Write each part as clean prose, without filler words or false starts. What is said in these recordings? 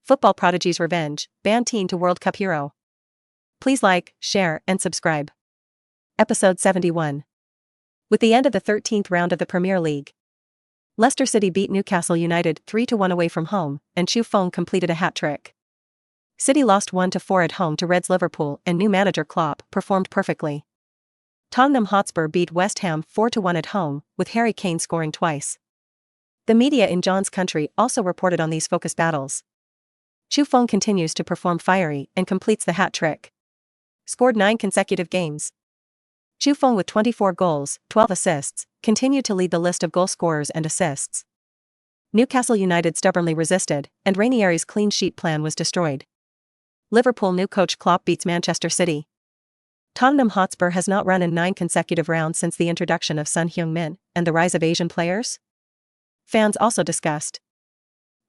Football Prodigy's Revenge, Band Teen to World Cup Hero. Please like, share, and subscribe. Episode 71. With the end of the 13th round of the Premier League, Leicester City beat Newcastle United 3-1 away from home, and Chu Feng completed a hat-trick. City lost 1-4 at home to Reds Liverpool, and new manager Klopp performed perfectly. Tottenham Hotspur beat West Ham 4-1 at home, with Harry Kane scoring twice. The media in John's country also reported on these focus battles. Chu Feng continues to perform fiery and completes the hat-trick. Scored 9 consecutive games. Chu Feng with 24 goals, 12 assists, continued to lead the list of goal scorers and assists. Newcastle United stubbornly resisted, and Ranieri's clean sheet plan was destroyed. Liverpool new coach Klopp beats Manchester City. Tottenham Hotspur has not run in 9 consecutive rounds since the introduction of Son Heung-min, and the rise of Asian players? Fans also discussed.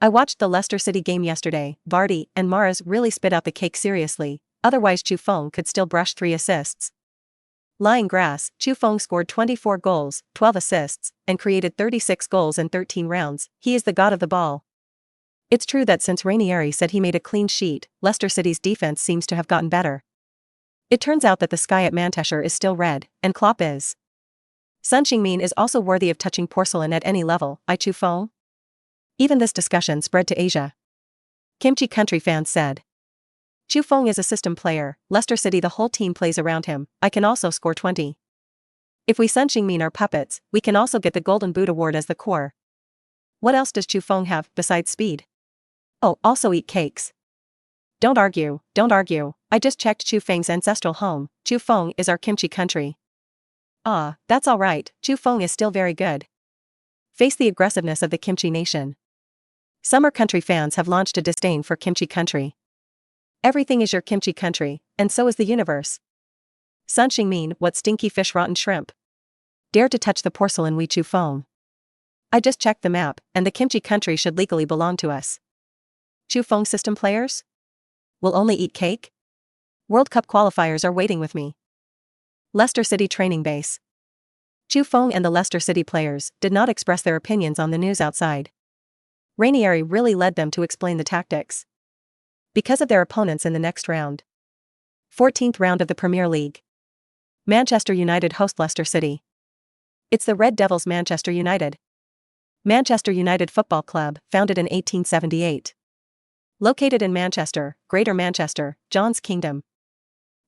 I watched the Leicester City game yesterday. Vardy and Mahrez really spit out the cake seriously, otherwise Chu Feng could still brush 3 assists. Lying grass, Chu Feng scored 24 goals, 12 assists, and created 36 goals in 13 rounds. He is the god of the ball. It's true that since Ranieri said he made a clean sheet, Leicester City's defense seems to have gotten better. It turns out that the sky at Manchester is still red, and Klopp is. Son Heung-min is also worthy of touching porcelain at any level, Chu Feng? Even this discussion spread to Asia. Kimchi Country fans said. Chu Feng is a system player, Leicester City the whole team plays around him. I can also score 20. If we Son Heung-min are puppets, we can also get the Golden Boot award as the core. What else does Chu Feng have besides speed? Oh, also eat cakes. Don't argue, don't argue. I just checked Chu Feng's ancestral home. Chu Feng is our Kimchi Country. Ah, that's alright, Chu Feng is still very good. Face the aggressiveness of the Kimchi Nation. Summer Country fans have launched a disdain for Kimchi Country. Everything is your Kimchi Country, and so is the universe. Son Heung-min, what stinky fish, rotten shrimp. Dare to touch the porcelain, we Chu Feng. I just checked the map, and the Kimchi Country should legally belong to us. Chu Feng system players? Will only eat cake? World Cup qualifiers are waiting with me. Leicester City training base. Chu Feng and the Leicester City players did not express their opinions on the news outside. Ranieri really led them to explain the tactics. Because of their opponents in the next round. 14th round of the Premier League. Manchester United host Leicester City. It's the Red Devils Manchester United. Manchester United Football Club, founded in 1878. Located in Manchester, Greater Manchester, John's Kingdom.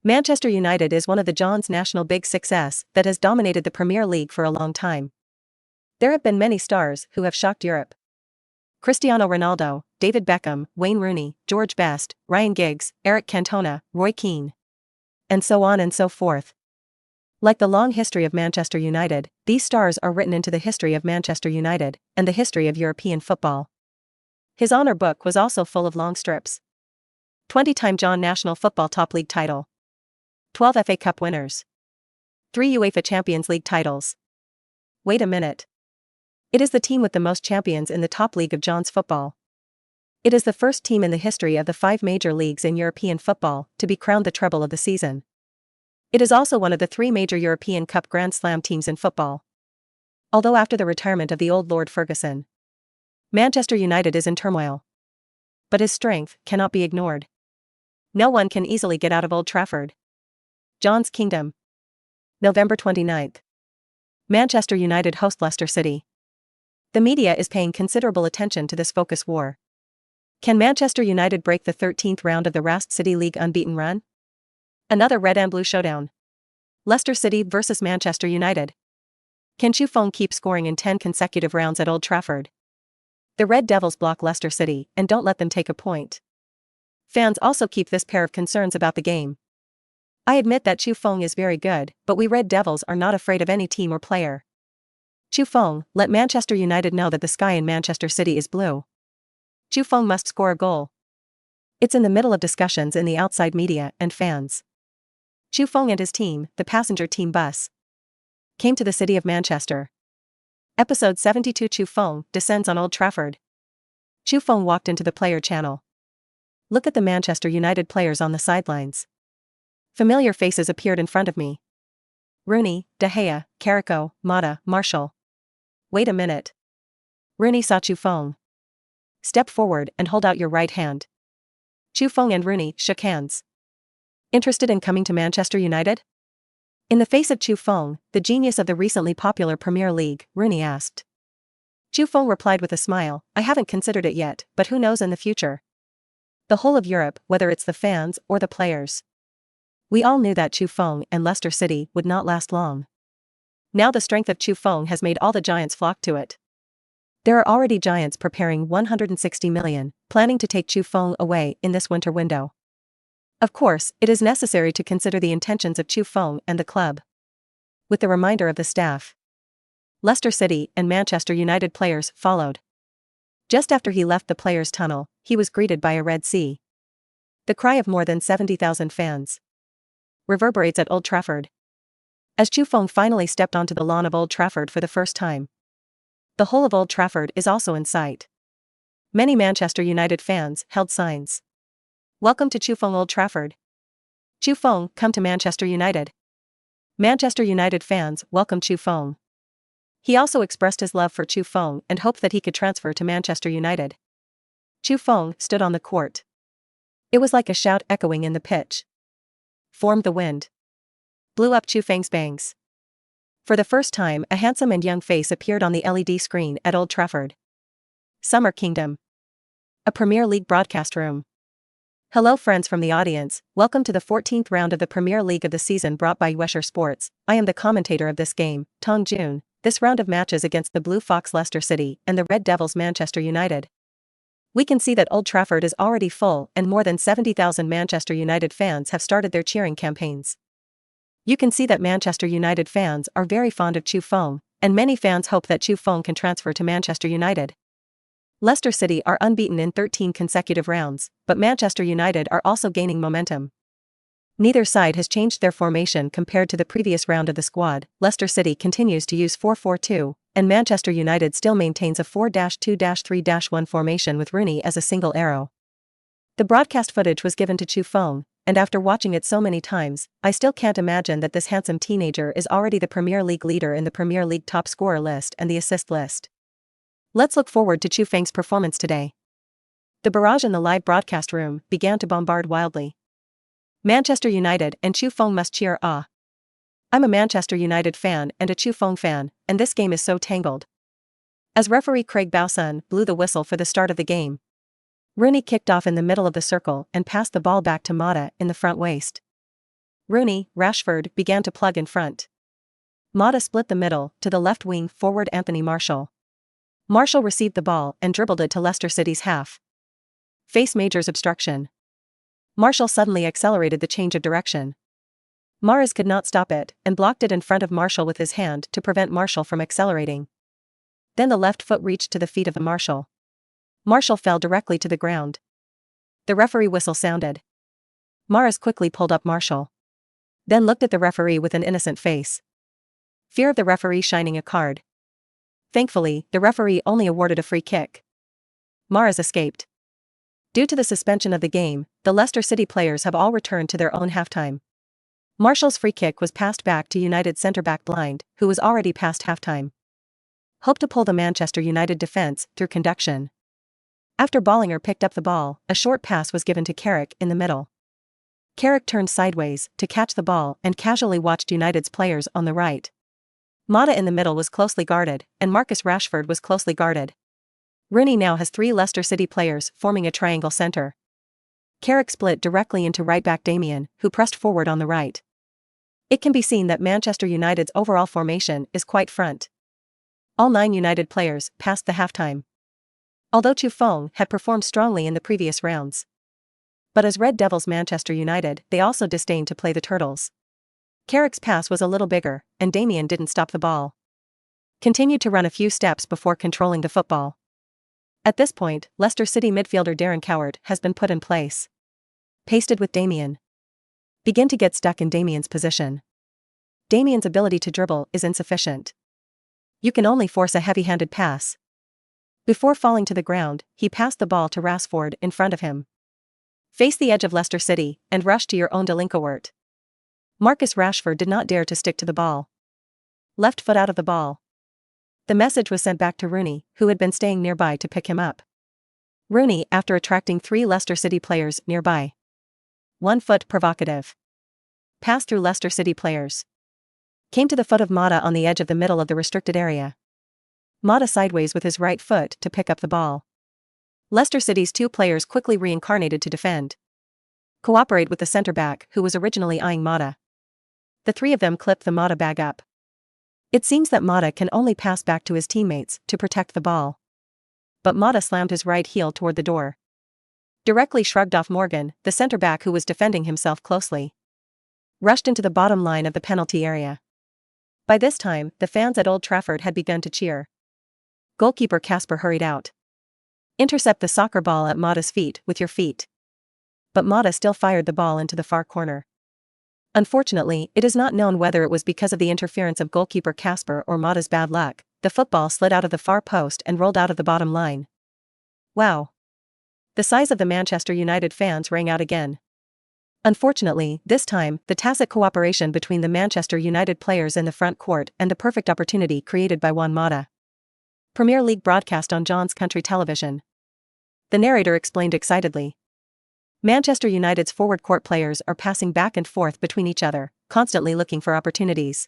Manchester United is one of the John's national Big 6s that has dominated the Premier League for a long time. There have been many stars who have shocked Europe. Cristiano Ronaldo, David Beckham, Wayne Rooney, George Best, Ryan Giggs, Eric Cantona, Roy Keane. And so on and so forth. Like the long history of Manchester United, these stars are written into the history of Manchester United and the history of European football. His honor book was also full of long strips. 20-time John National Football Top League title. 12 FA Cup winners. 3 UEFA Champions League titles. Wait a minute. It is the team with the most champions in the top league of John's football. It is the first team in the history of the 5 major leagues in European football to be crowned the treble of the season. It is also one of the 3 major European Cup Grand Slam teams in football. Although after the retirement of the old Lord Ferguson, Manchester United is in turmoil. But his strength cannot be ignored. No one can easily get out of Old Trafford. John's Kingdom. November 29th. Manchester United host Leicester City. The media is paying considerable attention to this focus war. Can Manchester United break the 13th round of the Rast City League unbeaten run? Another red and blue showdown. Leicester City vs Manchester United. Can Chu Feng keep scoring in 10 consecutive rounds at Old Trafford? The Red Devils block Leicester City and don't let them take a point. Fans also keep this pair of concerns about the game. I admit that Chu Feng is very good, but we Red Devils are not afraid of any team or player. Chu Feng, let Manchester United know that the sky in Manchester City is blue. Chu Feng must score a goal. It's in the middle of discussions in the outside media and fans. Chu Feng and his team, the passenger team bus, came to the city of Manchester. Episode 72. Chu Feng descends on Old Trafford. Chu Feng walked into the player channel. Look at the Manchester United players on the sidelines. Familiar faces appeared in front of me. Rooney, De Gea, Carrico, Mata, Marshall. Wait a minute. Rooney saw Chu Feng. Step forward and hold out your right hand. Chu Feng and Rooney shook hands. Interested in coming to Manchester United? In the face of Chu Feng, the genius of the recently popular Premier League, Rooney asked. Chu Feng replied with a smile, I haven't considered it yet, but who knows in the future. The whole of Europe, whether it's the fans or the players. We all knew that Chu Feng and Leicester City would not last long. Now the strength of Chu Feng has made all the giants flock to it. There are already giants preparing 160 million, planning to take Chu Feng away in this winter window. Of course, it is necessary to consider the intentions of Chu Feng and the club. With the reminder of the staff, Leicester City and Manchester United players followed. Just after he left the players' tunnel, he was greeted by a red sea. The cry of more than 70,000 fans reverberates at Old Trafford. As Chu Feng finally stepped onto the lawn of Old Trafford for the first time, the whole of Old Trafford is also in sight. Many Manchester United fans held signs. Welcome to Chu Feng Old Trafford. Chu Feng, come to Manchester United. Manchester United fans welcome Chu Feng. He also expressed his love for Chu Feng and hoped that he could transfer to Manchester United. Chu Feng stood on the court. It was like a shout echoing in the pitch. Formed the wind. Blew up Chu Feng's bangs. For the first time, a handsome and young face appeared on the LED screen at Old Trafford. Summer Kingdom. A Premier League broadcast room. Hello friends from the audience, welcome to the 14th round of the Premier League of the season brought by UEFA Sports. I am the commentator of this game, Tong Jun. This round of matches against the Blue Fox Leicester City and the Red Devils Manchester United. We can see that Old Trafford is already full and more than 70,000 Manchester United fans have started their cheering campaigns. You can see that Manchester United fans are very fond of Chu Feng, and many fans hope that Chu Feng can transfer to Manchester United. Leicester City are unbeaten in 13 consecutive rounds, but Manchester United are also gaining momentum. Neither side has changed their formation compared to the previous round of the squad. Leicester City continues to use 4-4-2, and Manchester United still maintains a 4-2-3-1 formation with Rooney as a single arrow. The broadcast footage was given to Chu Feng, and after watching it so many times, I still can't imagine that this handsome teenager is already the Premier League leader in the Premier League top scorer list and the assist list. Let's look forward to Chu Feng's performance today. The barrage in the live broadcast room began to bombard wildly. Manchester United and Chu Feng must cheer. I'm a Manchester United fan and a Chu Feng fan, and this game is so tangled. As referee Craig Bowson blew the whistle for the start of the game, Rooney kicked off in the middle of the circle and passed the ball back to Mata in the front waist. Rooney, Rashford began to plug in front. Mata split the middle to the left wing forward Anthony Martial. Martial received the ball and dribbled it to Leicester City's half. Face Major's obstruction. Martial suddenly accelerated the change of direction. Mahrez could not stop it and blocked it in front of Martial with his hand to prevent Martial from accelerating. Then the left foot reached to the feet of Martial. Martial fell directly to the ground. The referee whistle sounded. Mahrez quickly pulled up Martial. Then looked at the referee with an innocent face. Fear of the referee shining a card. Thankfully, the referee only awarded a free kick. Mahrez escaped. Due to the suspension of the game, the Leicester City players have all returned to their own halftime. Martial's free kick was passed back to United centre-back Blind, who was already past halftime. Hope to pull the Manchester United defence through conduction. After Bollinger picked up the ball, a short pass was given to Carrick in the middle. Carrick turned sideways to catch the ball and casually watched United's players on the right. Mata in the middle was closely guarded, and Marcus Rashford was closely guarded. Rooney now has 3 Leicester City players forming a triangle center. Carrick split directly into right-back Damien, who pressed forward on the right. It can be seen that Manchester United's overall formation is quite front. All 9 United players passed the halftime. Although Chu Feng had performed strongly in the previous rounds. But as Red Devils Manchester United, they also disdained to play the Turtles. Carrick's pass was a little bigger, and Damien didn't stop the ball. Continued to run a few steps before controlling the football. At this point, Leicester City midfielder Darren Coward has been put in place. Pasted with Damien. Begin to get stuck in Damien's position. Damien's ability to dribble is insufficient. You can only force a heavy-handed pass. Before falling to the ground, he passed the ball to Rashford in front of him. Face the edge of Leicester City and rush to your own delinquent. Marcus Rashford did not dare to stick to the ball. Left foot out of the ball. The message was sent back to Rooney, who had been staying nearby to pick him up. Rooney after attracting 3 Leicester City players nearby. 1 foot provocative. Pass through Leicester City players. Came to the foot of Mata on the edge of the middle of the restricted area. Mata sideways with his right foot to pick up the ball. Leicester City's 2 players quickly reincarnated to defend. Cooperate with the centre-back who was originally eyeing Mata. The 3 of them clipped the Mata bag up. It seems that Mata can only pass back to his teammates to protect the ball. But Mata slammed his right heel toward the door. Directly shrugged off Morgan, the centre-back who was defending himself closely. Rushed into the bottom line of the penalty area. By this time, the fans at Old Trafford had begun to cheer. Goalkeeper Casper hurried out. Intercept the soccer ball at Mata's feet with your feet. But Mata still fired the ball into the far corner. Unfortunately, it is not known whether it was because of the interference of goalkeeper Casper or Mata's bad luck. The football slid out of the far post and rolled out of the bottom line. Wow! The sighs of the Manchester United fans rang out again. Unfortunately, this time, the tacit cooperation between the Manchester United players in the front court and the perfect opportunity created by Juan Mata. Premier League broadcast on John's Country Television. The narrator explained excitedly. Manchester United's forward court players are passing back and forth between each other, constantly looking for opportunities.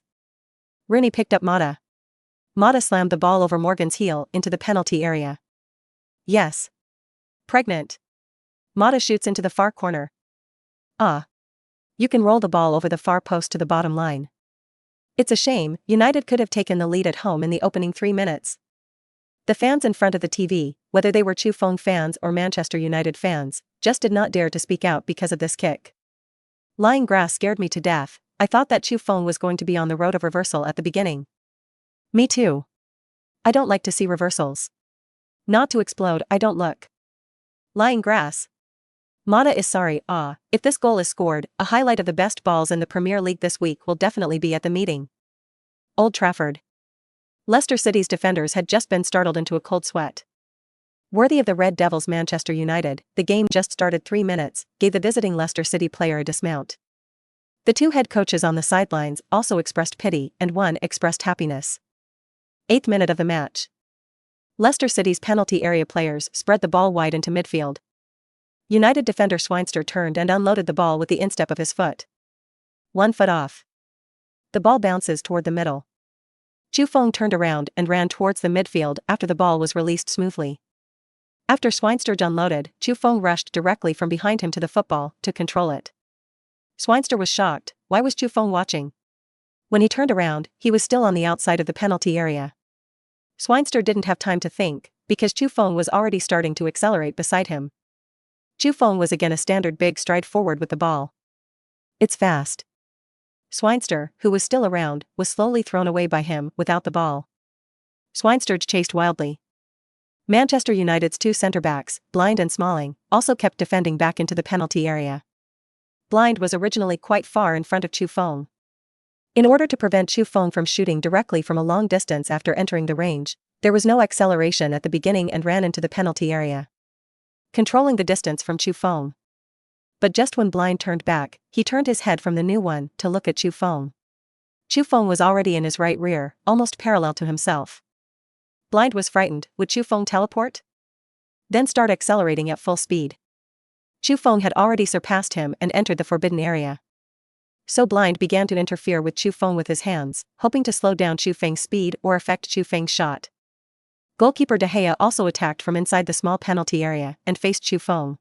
Rooney picked up Mata. Mata slammed the ball over Morgan's heel into the penalty area. Yes. Pregnant. Mata shoots into the far corner. Ah. You can roll the ball over the far post to the bottom line. It's a shame, United could have taken the lead at home in the opening 3 minutes. The fans in front of the TV, whether they were Chu Feng fans or Manchester United fans, just did not dare to speak out because of this kick. Lying grass scared me to death. I thought that Chu Feng was going to be on the road of reversal at the beginning. Me too. I don't like to see reversals. Not to explode, I don't look. Lying grass. Mata is sorry. If this goal is scored, a highlight of the best balls in the Premier League this week will definitely be at the meeting. Old Trafford. Leicester City's defenders had just been startled into a cold sweat. Worthy of the Red Devils Manchester United, the game just started 3 minutes, gave the visiting Leicester City player a dismount. The 2 head coaches on the sidelines also expressed pity and one expressed happiness. 8th minute of the match. Leicester City's penalty area players spread the ball wide into midfield. United defender Schweinster turned and unloaded the ball with the instep of his foot. 1 foot off. The ball bounces toward the middle. Chu Feng turned around and ran towards the midfield after the ball was released smoothly. After Schweinster unloaded, Chu Feng rushed directly from behind him to the football to control it. Schweinster was shocked. Why was Chu Feng watching? When he turned around, he was still on the outside of the penalty area. Schweinster didn't have time to think, because Chu Feng was already starting to accelerate beside him. Chu Feng was again a standard big stride forward with the ball. It's fast. Schweinster, who was still around, was slowly thrown away by him without the ball. Schweinster chased wildly. Manchester United's 2 centre-backs, Blind and Smalling, also kept defending back into the penalty area. Blind was originally quite far in front of Chu Feng. In order to prevent Chu Feng from shooting directly from a long distance after entering the range, there was no acceleration at the beginning and ran into the penalty area, controlling the distance from Chu Feng. But just when Blind turned back, he turned his head from the new one to look at Chu Feng. Chu Feng was already in his right rear, almost parallel to himself. Blind was frightened. Would Chu Feng teleport? Then start accelerating at full speed. Chu Feng had already surpassed him and entered the forbidden area. So Blind began to interfere with Chu Feng with his hands, hoping to slow down Chu Feng's speed or affect Chu Feng's shot. Goalkeeper De Gea also attacked from inside the small penalty area and faced Chu Feng.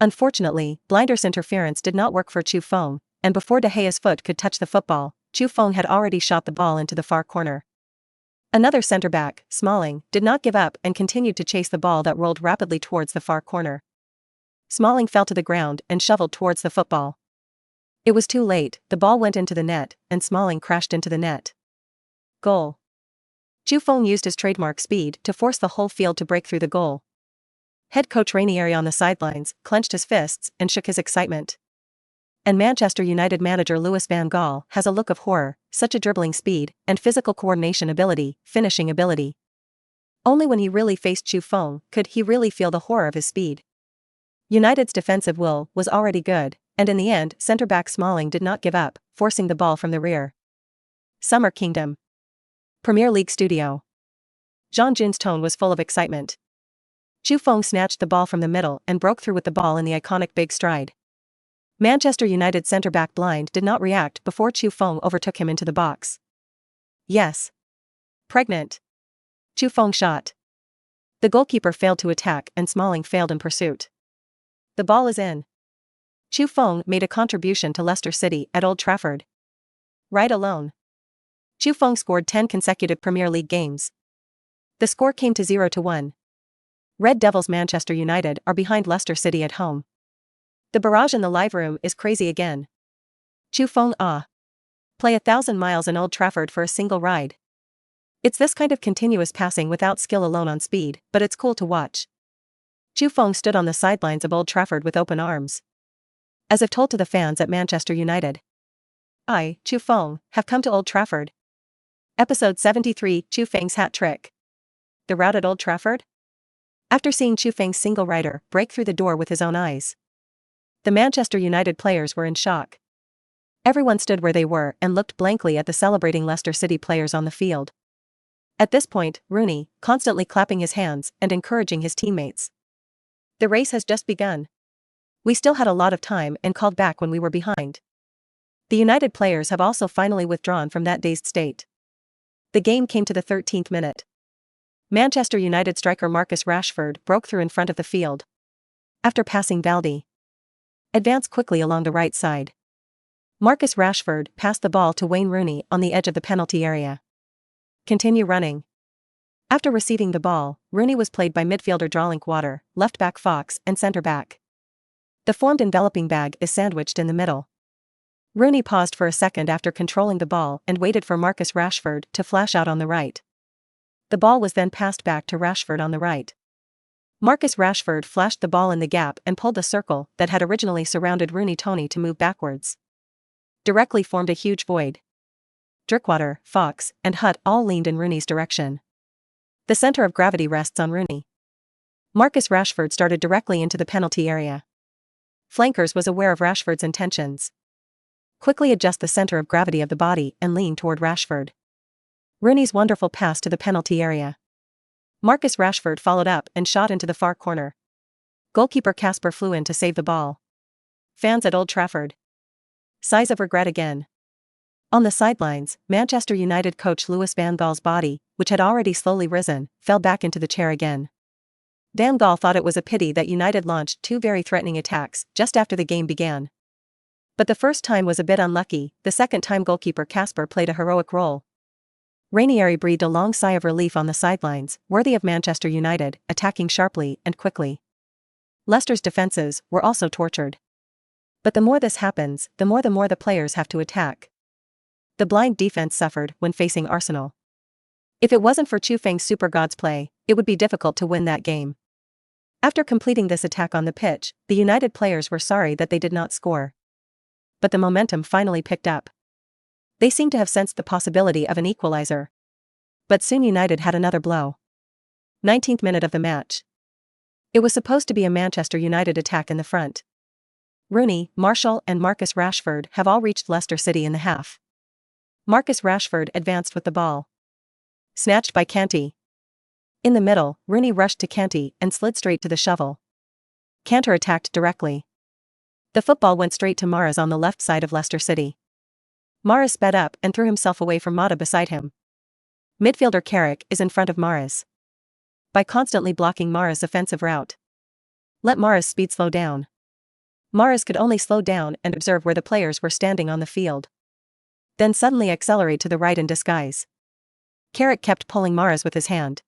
Unfortunately, Blinder's interference did not work for Chu Feng, and before De Gea's foot could touch the football, Chu Feng had already shot the ball into the far corner. Another centre-back, Smalling, did not give up and continued to chase the ball that rolled rapidly towards the far corner. Smalling fell to the ground and shoveled towards the football. It was too late, the ball went into the net, and Smalling crashed into the net. Goal. Chu Feng used his trademark speed to force the whole field to break through the goal. Head coach Ranieri on the sidelines clenched his fists and shook his excitement. And Manchester United manager Louis van Gaal has a look of horror, such a dribbling speed, and physical coordination ability, finishing ability. Only when he really faced Chu Feng could he really feel the horror of his speed. United's defensive will was already good, and in the end centre-back Smalling did not give up, forcing the ball from the rear. Summer Kingdom. Premier League studio. Jean Jun's tone was full of excitement. Chu Feng snatched the ball from the middle and broke through with the ball in the iconic big stride. Manchester United centre-back Blind did not react before Chu Feng overtook him into the box. Yes. Pregnant. Chu Feng shot. The goalkeeper failed to attack and Smalling failed in pursuit. The ball is in. Chu Feng made a contribution to Leicester City at Old Trafford. Right alone. Chu Feng scored 10 consecutive Premier League games. The score came to 0-1. Red Devils Manchester United are behind Leicester City at home. The barrage in the live room is crazy again. Chu Feng play 1,000 miles in Old Trafford for a single ride. It's this kind of continuous passing without skill alone on speed, but it's cool to watch. Chu Feng stood on the sidelines of Old Trafford with open arms, as if told to the fans at Manchester United, I, Chu Feng, have come to Old Trafford. Episode 73, Chu Feng's hat trick. The rout at Old Trafford? After seeing Chu Feng's single rider break through the door with his own eyes, the Manchester United players were in shock. Everyone stood where they were and looked blankly at the celebrating Leicester City players on the field. At this point, Rooney, constantly clapping his hands and encouraging his teammates. The race has just begun. We still had a lot of time and called back when we were behind. The United players have also finally withdrawn from that dazed state. The game came to the 13th minute. Manchester United striker Marcus Rashford broke through in front of the field. After passing Baldi, advanced quickly along the right side. Marcus Rashford passed the ball to Wayne Rooney on the edge of the penalty area. Continue running. After receiving the ball, Rooney was played by midfielder Drinkwater, left-back Fox and centre-back. The formed enveloping bag is sandwiched in the middle. Rooney paused for a second after controlling the ball and waited for Marcus Rashford to flash out on the right. The ball was then passed back to Rashford on the right. Marcus Rashford flashed the ball in the gap and pulled the circle that had originally surrounded Rooney Tony to move backwards. Directly formed a huge void. Drinkwater, Fox, and Hutt all leaned in Rooney's direction. The center of gravity rests on Rooney. Marcus Rashford started directly into the penalty area. Flankers was aware of Rashford's intentions. Quickly adjust the center of gravity of the body and lean toward Rashford. Rooney's wonderful pass to the penalty area. Marcus Rashford followed up and shot into the far corner. Goalkeeper Kasper flew in to save the ball. Fans at Old Trafford. Sighs of regret again. On the sidelines, Manchester United coach Louis van Gaal's body, which had already slowly risen, fell back into the chair again. Van Gaal thought it was a pity that United launched 2 very threatening attacks just after the game began. But the first time was a bit unlucky. The second time goalkeeper Kasper played a heroic role. Ranieri breathed a long sigh of relief on the sidelines, worthy of Manchester United, attacking sharply and quickly. Leicester's defenses were also tortured. But the more this happens, the more the players have to attack. The blind defense suffered when facing Arsenal. If it wasn't for Chu Feng's super gods play, it would be difficult to win that game. After completing this attack on the pitch, the United players were sorry that they did not score. But the momentum finally picked up. They seemed to have sensed the possibility of an equalizer. But soon United had another blow. 19th minute of the match. It was supposed to be a Manchester United attack in the front. Rooney, Martial and Marcus Rashford have all reached Leicester City in the half. Marcus Rashford advanced with the ball. Snatched by Kanté. In the middle, Rooney rushed to Kanté and slid straight to the shovel. Kanté attacked directly. The football went straight to Mahrez on the left side of Leicester City. Mahrez sped up and threw himself away from Mata beside him. Midfielder Carrick is in front of Mahrez. By constantly blocking Mahrez's offensive route. Let Mahrez's speed slow down. Mahrez could only slow down and observe where the players were standing on the field. Then suddenly accelerate to the right in disguise. Carrick kept pulling Mahrez with his hand.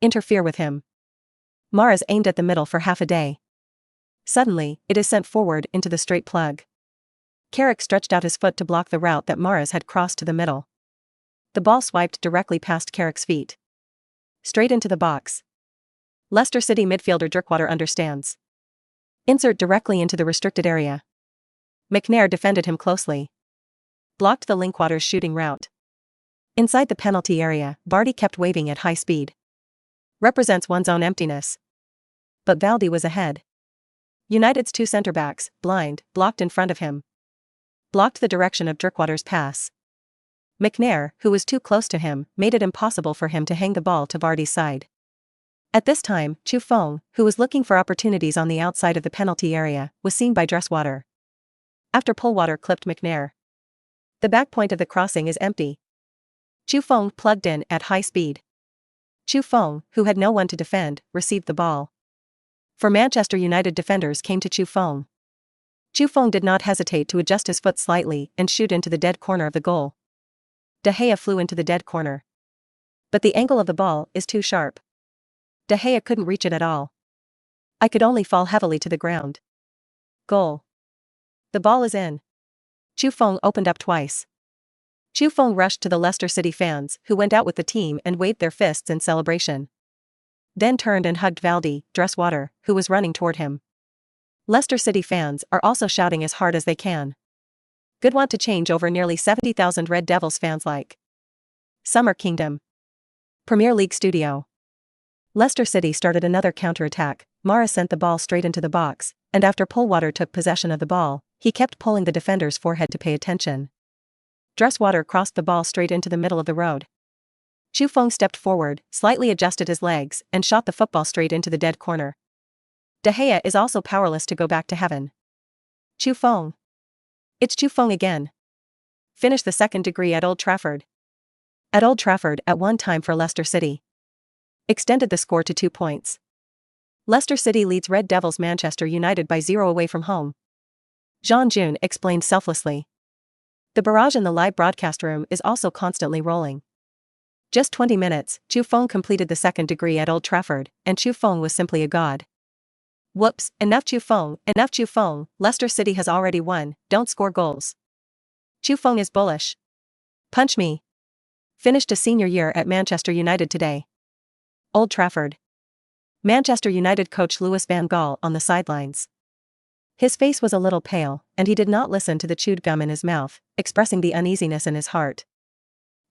Interfere with him. Mahrez aimed at the middle for half a day. Suddenly, it is sent forward into the straight plug. Carrick stretched out his foot to block the route that Mahrez had crossed to the middle. The ball swiped directly past Carrick's feet. Straight into the box. Leicester City midfielder Drinkwater understands. Insert directly into the restricted area. McNair defended him closely. Blocked the Linkwater's shooting route. Inside the penalty area, Vardy kept waving at high speed. Represents one's own emptiness. But Baldi was ahead. United's 2 centre-backs, Blind, blocked in front of him. Blocked the direction of Drinkwater's pass. McNair, who was too close to him, made it impossible for him to hang the ball to Vardy's side. At this time, Chu Feng, who was looking for opportunities on the outside of the penalty area, was seen by Dresswater. After Pullwater clipped McNair. The back point of the crossing is empty. Chu Feng plugged in at high speed. Chu Feng, who had no one to defend, received the ball. For Manchester United defenders came to Chu Feng. Chu Feng did not hesitate to adjust his foot slightly and shoot into the dead corner of the goal. De Gea flew into the dead corner. But the angle of the ball is too sharp. De Gea couldn't reach it at all. I could only fall heavily to the ground. Goal. The ball is in. Chu Feng opened up twice. Chu Feng rushed to the Leicester City fans, who went out with the team and waved their fists in celebration. Then turned and hugged Valdi, Dresswater, who was running toward him. Leicester City fans are also shouting as hard as they can. Good want to change over nearly 70,000 Red Devils fans like. Summer Kingdom. Premier League Studio. Leicester City started another counter-attack. Mara sent the ball straight into the box, and after Pullwater took possession of the ball, he kept pulling the defender's forehead to pay attention. Dresswater crossed the ball straight into the middle of the road. Chu Feng stepped forward, slightly adjusted his legs, and shot the football straight into the dead corner. De Gea is also powerless to go back to heaven. Chu Feng. It's Chu Feng again. Finished the second degree at Old Trafford. At Old Trafford at one time for Leicester City. Extended the score to 2 points. Leicester City leads Red Devils Manchester United by 0 away from home. Jean Jun explained selflessly. The barrage in the live broadcast room is also constantly rolling. Just 20 minutes, Chu Feng completed the second degree at Old Trafford, and Chu Feng was simply a god. Whoops, enough Chu Feng, Leicester City has already won, don't score goals. Chu Feng is bullish. Punch me. Finished a senior year at Manchester United today. Old Trafford. Manchester United coach Louis van Gaal on the sidelines. His face was a little pale, and he did not listen to the chewed gum in his mouth, expressing the uneasiness in his heart.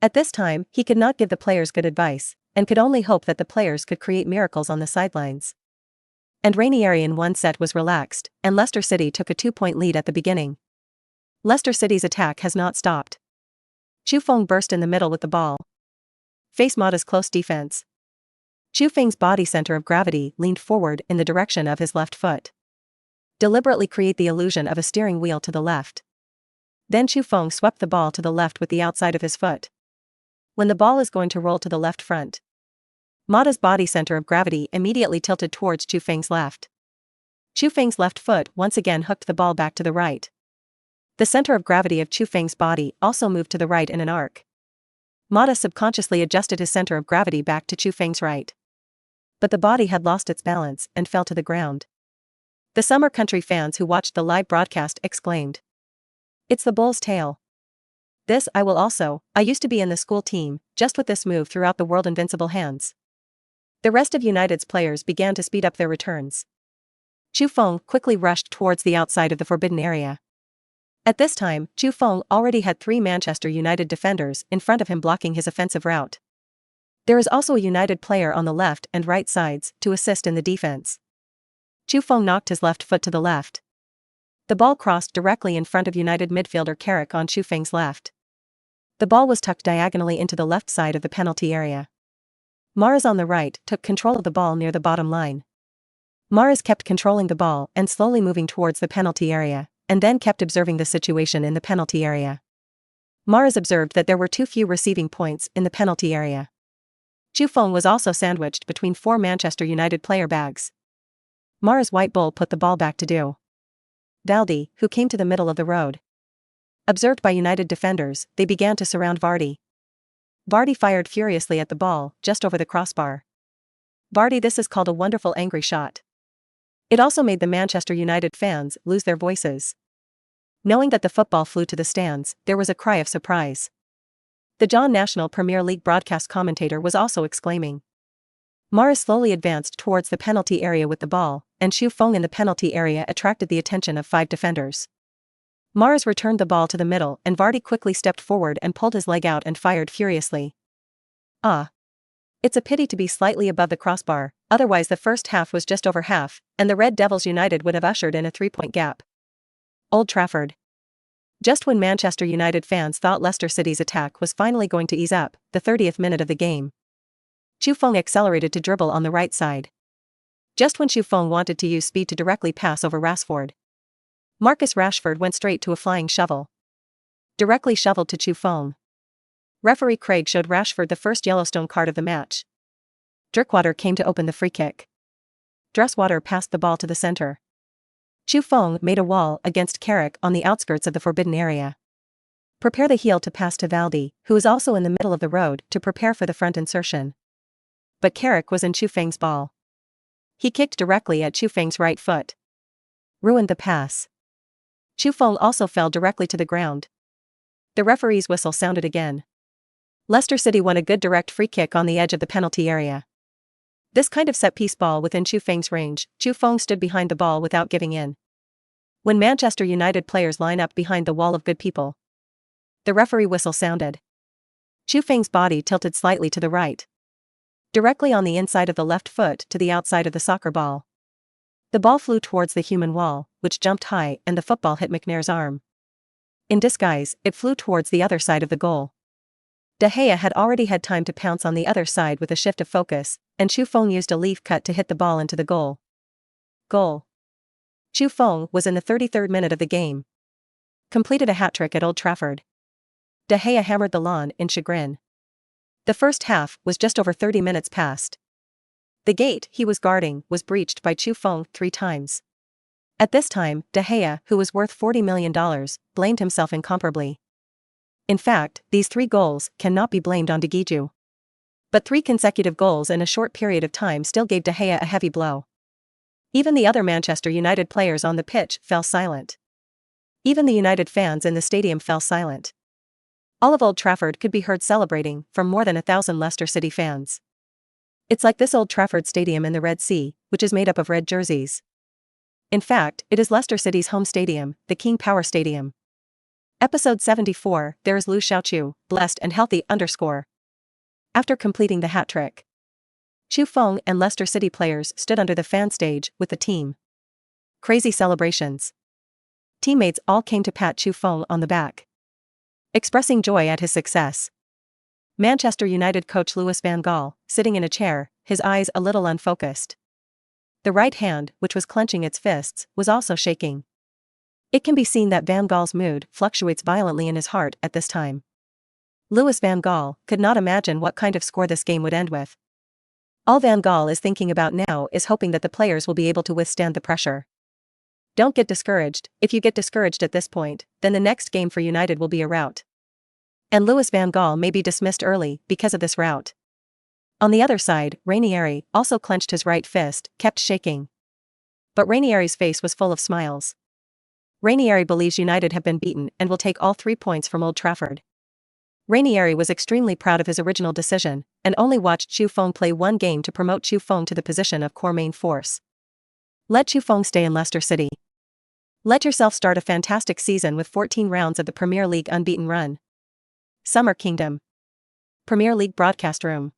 At this time, he could not give the players good advice, and could only hope that the players could create miracles on the sidelines. And Ranieri in one set was relaxed, and Leicester City took a 2-point lead at the beginning. Leicester City's attack has not stopped. Chu Feng burst in the middle with the ball. Face Mata's close defense. Chu Feng's body center of gravity leaned forward in the direction of his left foot. Deliberately create the illusion of a steering wheel to the left. Then Chu Feng swept the ball to the left with the outside of his foot. When the ball is going to roll to the left front, Mata's body center of gravity immediately tilted towards Chu Feng's left. Chu Feng's left foot once again hooked the ball back to the right. The center of gravity of Chu Feng's body also moved to the right in an arc. Mata subconsciously adjusted his center of gravity back to Chu Feng's right. But the body had lost its balance and fell to the ground. The summer country fans who watched the live broadcast exclaimed. It's the bull's tail. This I will also, I used to be in the school team, just with this move throughout the world invincible hands. The rest of United's players began to speed up their returns. Chu Feng quickly rushed towards the outside of the forbidden area. At this time, Chu Feng already had 3 Manchester United defenders in front of him blocking his offensive route. There is also a United player on the left and right sides to assist in the defense. Chu Feng knocked his left foot to the left. The ball crossed directly in front of United midfielder Carrick on Chu Feng's left. The ball was tucked diagonally into the left side of the penalty area. Mahrez on the right took control of the ball near the bottom line. Mahrez kept controlling the ball and slowly moving towards the penalty area, and then kept observing the situation in the penalty area. Mahrez observed that there were too few receiving points in the penalty area. Chu Feng was also sandwiched between 4 Manchester United player bags. Mahrez White Bull put the ball back to do. Valdi, who came to the middle of the road. Observed by United defenders, they began to surround Vardy. Vardy fired furiously at the ball, just over the crossbar. Vardy, this is called a wonderful angry shot. It also made the Manchester United fans lose their voices. Knowing that the football flew to the stands, there was a cry of surprise. The John National Premier League broadcast commentator was also exclaiming. Mahrez slowly advanced towards the penalty area with the ball, and Chu Feng in the penalty area attracted the attention of 5 defenders. Mahrez returned the ball to the middle and Vardy quickly stepped forward and pulled his leg out and fired furiously. It's a pity to be slightly above the crossbar, otherwise the first half was just over half, and the Red Devils United would have ushered in a 3-point gap. Old Trafford. Just when Manchester United fans thought Leicester City's attack was finally going to ease up, the 30th minute of the game. Chu Feng accelerated to dribble on the right side. Just when Chu Feng wanted to use speed to directly pass over Rashford, Marcus Rashford went straight to a flying shovel. Directly shoveled to Chu Feng. Referee Craig showed Rashford the first Yellowstone card of the match. Drinkwater came to open the free kick. Dresswater passed the ball to the center. Chu Feng made a wall against Carrick on the outskirts of the forbidden area. Prepare the heel to pass to Valdi, who was also in the middle of the road to prepare for the front insertion. But Carrick was in Chu Feng's ball. He kicked directly at Chu Feng's right foot. Ruined the pass. Chu Feng also fell directly to the ground. The referee's whistle sounded again. Leicester City won a good direct free kick on the edge of the penalty area. This kind of set-piece ball within Chu Feng's range, Chu Feng stood behind the ball without giving in. When Manchester United players line up behind the wall of good people, the referee whistle sounded. Chu Feng's body tilted slightly to the right, directly on the inside of the left foot to the outside of the soccer ball. The ball flew towards the human wall, which jumped high, and the football hit McNair's arm. In disguise, it flew towards the other side of the goal. De Gea had already had time to pounce on the other side with a shift of focus, and Chu Feng used a leaf cut to hit the ball into the goal. Goal. Chu Feng was in the 33rd minute of the game. Completed a hat-trick at Old Trafford. De Gea hammered the lawn in chagrin. The first half was just over 30 minutes past. The gate he was guarding was breached by Chu Feng 3 times. At this time, De Gea, who was worth $40 million, blamed himself incomparably. In fact, these 3 goals cannot be blamed on De Gea. But 3 consecutive goals in a short period of time still gave De Gea a heavy blow. Even the other Manchester United players on the pitch fell silent. Even the United fans in the stadium fell silent. All of Old Trafford could be heard celebrating from more than 1,000 Leicester City fans. It's like this Old Trafford Stadium in the Red Sea, which is made up of red jerseys. In fact, it is Leicester City's home stadium, the King Power Stadium. Episode 74, there is Lu Xiaochu, blessed and healthy _. After completing the hat-trick, Chu Feng and Leicester City players stood under the fan stage with the team. Crazy celebrations. Teammates all came to pat Chu Feng on the back, expressing joy at his success. Manchester United coach Louis van Gaal, sitting in a chair, his eyes a little unfocused. The right hand, which was clenching its fists, was also shaking. It can be seen that Van Gaal's mood fluctuates violently in his heart at this time. Louis van Gaal could not imagine what kind of score this game would end with. All Van Gaal is thinking about now is hoping that the players will be able to withstand the pressure. Don't get discouraged. If you get discouraged at this point, then the next game for United will be a rout. And Louis van Gaal may be dismissed early because of this rout. On the other side, Ranieri also clenched his right fist, kept shaking. But Ranieri's face was full of smiles. Ranieri believes United have been beaten and will take all 3 points from Old Trafford. Ranieri was extremely proud of his original decision, and only watched Chu Feng play 1 game to promote Chu Feng to the position of core main force. Let Chu Feng stay in Leicester City. Let yourself start a fantastic season with 14 rounds of the Premier League unbeaten run. Summer Kingdom. Premier League broadcast room.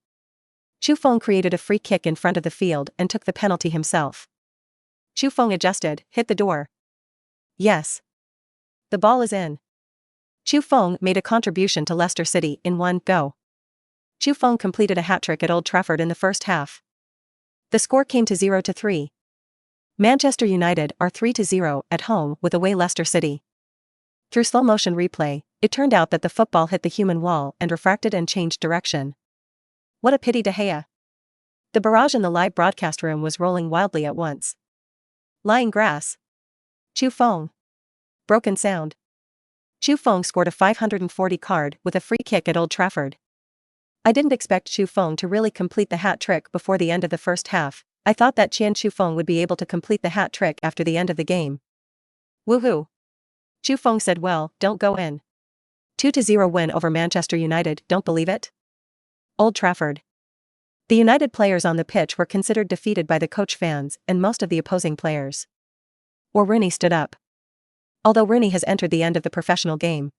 Chu Feng created a free kick in front of the field and took the penalty himself. Chu Feng adjusted, hit the door. Yes. The ball is in. Chu Feng made a contribution to Leicester City in 1 go. Chu Feng completed a hat-trick at Old Trafford in the first half. The score came to 0-3. Manchester United are 3-0 at home with away Leicester City. Through slow-motion replay, it turned out that the football hit the human wall and refracted and changed direction. What a pity, De Gea. The barrage in the live broadcast room was rolling wildly at once. Lying grass. Chu Feng. Broken sound. Chu Feng scored a 540 card with a free kick at Old Trafford. I didn't expect Chu Feng to really complete the hat-trick before the end of the first half. I thought that Chu Feng would be able to complete the hat-trick after the end of the game. Woohoo! Chu Feng said, well, don't go in. 2-0 win over Manchester United, don't believe it? Old Trafford. The United players on the pitch were considered defeated by the coach, fans, and most of the opposing players. Or Rooney stood up. Although Rooney has entered the end of the professional game,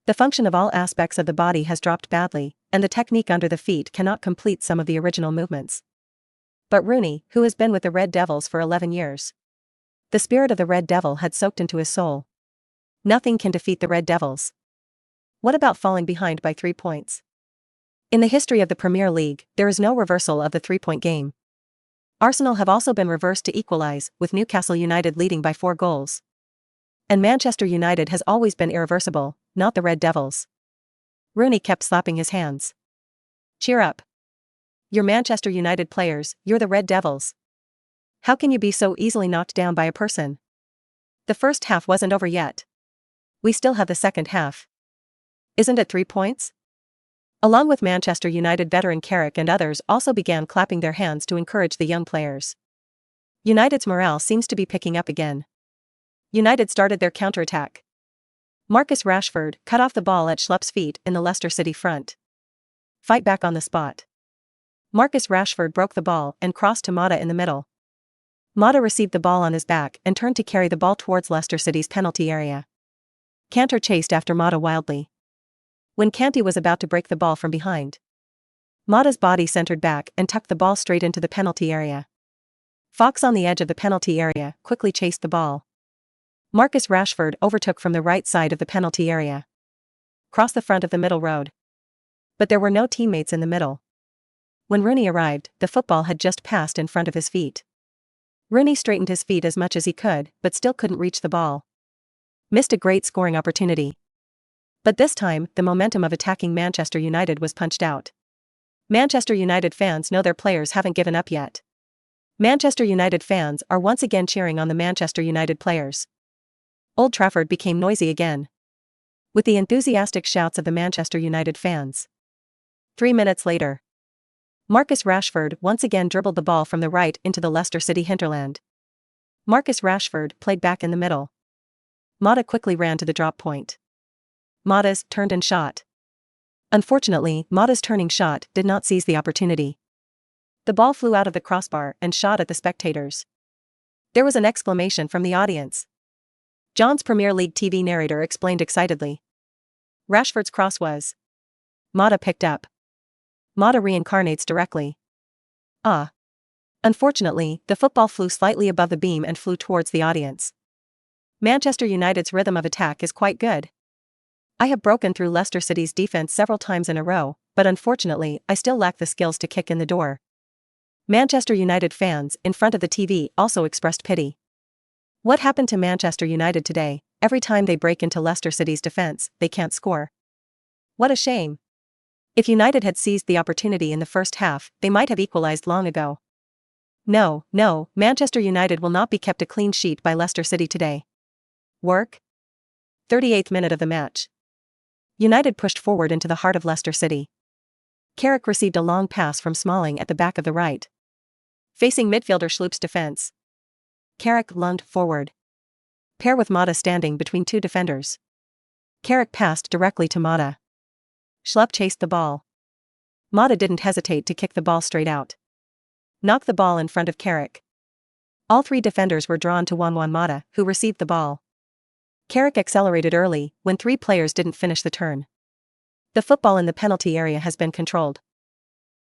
the function of all aspects of the body has dropped badly, and the technique under the feet cannot complete some of the original movements. But Rooney, who has been with the Red Devils for 11 years. The spirit of the Red Devil had soaked into his soul. Nothing can defeat the Red Devils. What about falling behind by 3 points? In the history of the Premier League, there is no reversal of the 3-point game. Arsenal have also been reversed to equalise, with Newcastle United leading by 4 goals. And Manchester United has always been irreversible, not the Red Devils. Rooney kept slapping his hands. Cheer up. You're Manchester United players, you're the Red Devils. How can you be so easily knocked down by a person? The first half wasn't over yet. We still have the second half. Isn't it 3 points? Along with Manchester United veteran Carrick and others also began clapping their hands to encourage the young players. United's morale seems to be picking up again. United started their counter-attack. Marcus Rashford cut off the ball at Schlupp's feet in the Leicester City front. Fight back on the spot. Marcus Rashford broke the ball and crossed to Mata in the middle. Mata received the ball on his back and turned to carry the ball towards Leicester City's penalty area. Cantor chased after Mata wildly. When Kanté was about to break the ball from behind, Mata's body centered back and tucked the ball straight into the penalty area. Fox on the edge of the penalty area quickly chased the ball. Marcus Rashford overtook from the right side of the penalty area. Crossed the front of the middle road. But there were no teammates in the middle. When Rooney arrived, the football had just passed in front of his feet. Rooney straightened his feet as much as he could, but still couldn't reach the ball. Missed a great scoring opportunity. But this time, the momentum of attacking Manchester United was punched out. Manchester United fans know their players haven't given up yet. Manchester United fans are once again cheering on the Manchester United players. Old Trafford became noisy again, with the enthusiastic shouts of the Manchester United fans. 3 minutes later, Marcus Rashford once again dribbled the ball from the right into the Leicester City hinterland. Marcus Rashford played back in the middle. Mata quickly ran to the drop point. Mata's turned and shot. Unfortunately, Mata's turning shot did not seize the opportunity. The ball flew out of the crossbar and shot at the spectators. There was an exclamation from the audience. John's Premier League TV narrator explained excitedly. Rashford's cross was. Mata picked up. Mata reincarnates directly. Ah. Unfortunately, the football flew slightly above the beam and flew towards the audience. Manchester United's rhythm of attack is quite good. I have broken through Leicester City's defense several times in a row, but unfortunately, I still lack the skills to kick in the door. Manchester United fans in front of the TV also expressed pity. What happened to Manchester United today? Every time they break into Leicester City's defense, they can't score. What a shame. If United had seized the opportunity in the first half, they might have equalized long ago. No, Manchester United will not be kept a clean sheet by Leicester City today. Work? 38th minute of the match. United pushed forward into the heart of Leicester City. Carrick received a long pass from Smalling at the back of the right. Facing midfielder Schlupp's defense. Carrick lunged forward. Pair with Mata standing between 2 defenders. Carrick passed directly to Mata. Schlupp chased the ball. Mata didn't hesitate to kick the ball straight out. Knocked the ball in front of Carrick. All 3 defenders were drawn to Juan Mata, who received the ball. Carrick accelerated early when 3 players didn't finish the turn. The football in the penalty area has been controlled.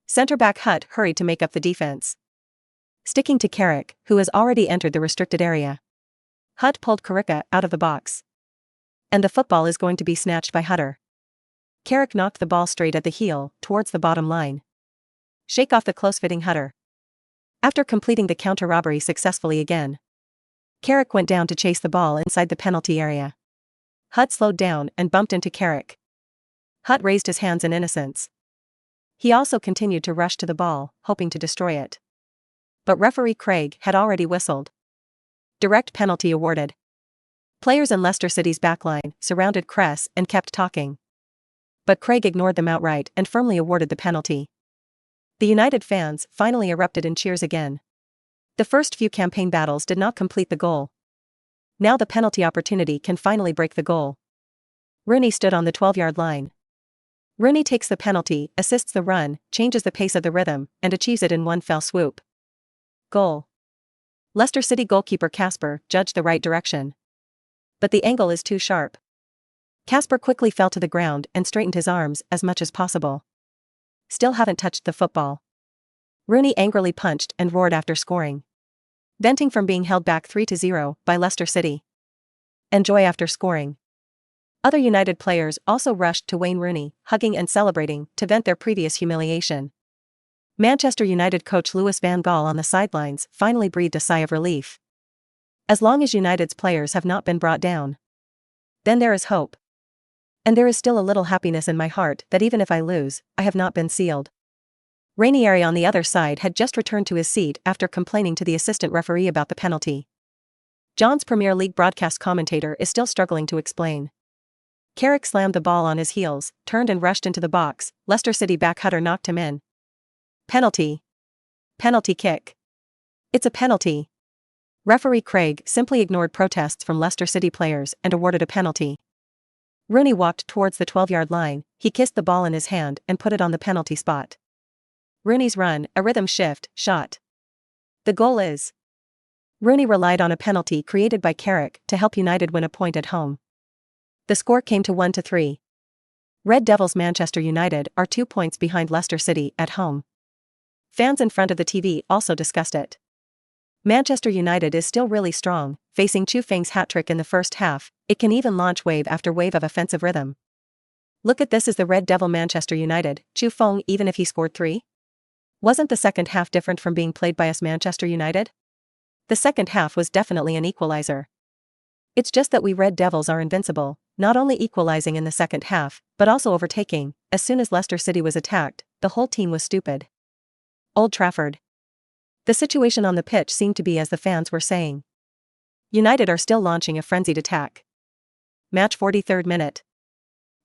Centre-back Hutt hurried to make up the defense. Sticking to Carrick, who has already entered the restricted area. Hutt pulled Kaka out of the box. And the football is going to be snatched by Hutter. Carrick knocked the ball straight at the heel, towards the bottom line. Shake off the close-fitting Hutter. After completing the counter-robbery successfully again, Carrick went down to chase the ball inside the penalty area. Hutt slowed down and bumped into Carrick. Hutt raised his hands in innocence. He also continued to rush to the ball, hoping to destroy it. But referee Craig had already whistled. Direct penalty awarded. Players in Leicester City's backline surrounded Cress and kept talking. But Craig ignored them outright and firmly awarded the penalty. The United fans finally erupted in cheers again. The first few campaign battles did not complete the goal. Now the penalty opportunity can finally break the goal. Rooney stood on the 12-yard line. Rooney takes the penalty, assists the run, changes the pace of the rhythm, and achieves it in one fell swoop. Goal. Leicester City goalkeeper Casper judged the right direction. But the angle is too sharp. Casper quickly fell to the ground and straightened his arms as much as possible. Still haven't touched the football. Rooney angrily punched and roared after scoring. Venting from being held back 3-0 by Leicester City. Enjoy after scoring. Other United players also rushed to Wayne Rooney, hugging and celebrating to vent their previous humiliation. Manchester United coach Louis van Gaal on the sidelines finally breathed a sigh of relief. As long as United's players have not been brought down, then there is hope. And there is still a little happiness in my heart that even if I lose, I have not been sealed. Ranieri on the other side had just returned to his seat after complaining to the assistant referee about the penalty. John's Premier League broadcast commentator is still struggling to explain. Carrick slammed the ball on his heels, turned and rushed into the box. Leicester City back Hutter knocked him in. Penalty. Penalty kick. It's a penalty. Referee Craig simply ignored protests from Leicester City players and awarded a penalty. Rooney walked towards the 12-yard line, he kissed the ball in his hand and put it on the penalty spot. Rooney's run, a rhythm shift, shot. The goal is. Rooney relied on a penalty created by Carrick to help United win a point at home. The score came to 1-3. Red Devils Manchester United are 2 points behind Leicester City at home. Fans in front of the TV also discussed it. Manchester United is still really strong, facing Chu Feng's hat-trick in the first half. It can even launch wave after wave of offensive rhythm. Look at this as the Red Devil Manchester United, Chu Feng even if he scored 3? Wasn't the second half different from being played by us Manchester United? The second half was definitely an equalizer. It's just that we Red Devils are invincible, not only equalizing in the second half, but also overtaking. As soon as Leicester City was attacked, the whole team was stupid. Old Trafford. The situation on the pitch seemed to be as the fans were saying. United are still launching a frenzied attack. Match 43rd minute.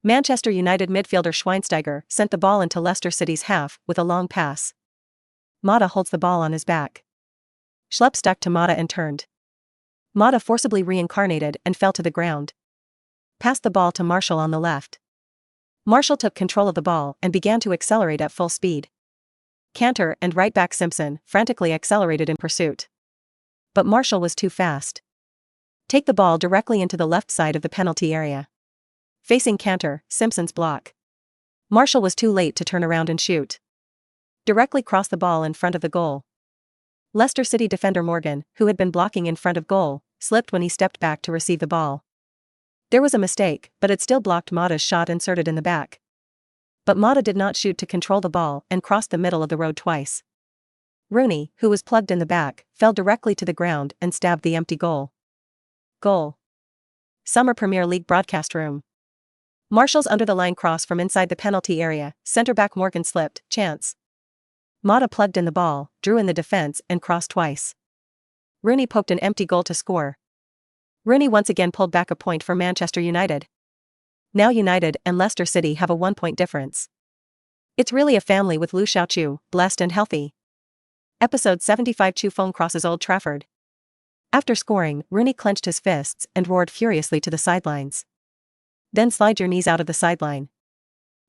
Manchester United midfielder Schweinsteiger sent the ball into Leicester City's half with a long pass. Mata holds the ball on his back. Schlupp stuck to Mata and turned. Mata forcibly reincarnated and fell to the ground. Passed the ball to Marshall on the left. Marshall took control of the ball and began to accelerate at full speed. Cantor and right-back Simpson frantically accelerated in pursuit. But Marshall was too fast. Take the ball directly into the left side of the penalty area. Facing Cantor, Simpson's block. Marshall was too late to turn around and shoot. Directly crossed the ball in front of the goal. Leicester City defender Morgan, who had been blocking in front of goal, slipped when he stepped back to receive the ball. There was a mistake, but it still blocked Mata's shot inserted in the back. But Mata did not shoot to control the ball and crossed the middle of the road twice. Rooney, who was plugged in the back, fell directly to the ground and stabbed the empty goal. Goal. Summer Premier League broadcast room. Marshall's under-the-line cross from inside the penalty area, centre-back Morgan slipped, chance. Mata plugged in the ball, drew in the defense and crossed twice. Rooney poked an empty goal to score. Rooney once again pulled back a point for Manchester United. Now United and Leicester City have a 1-point difference. It's really a family with Lu Xiaochu, blessed and healthy. Episode 75 Chu Feng crosses Old Trafford. After scoring, Rooney clenched his fists and roared furiously to the sidelines. Then slide your knees out of the sideline.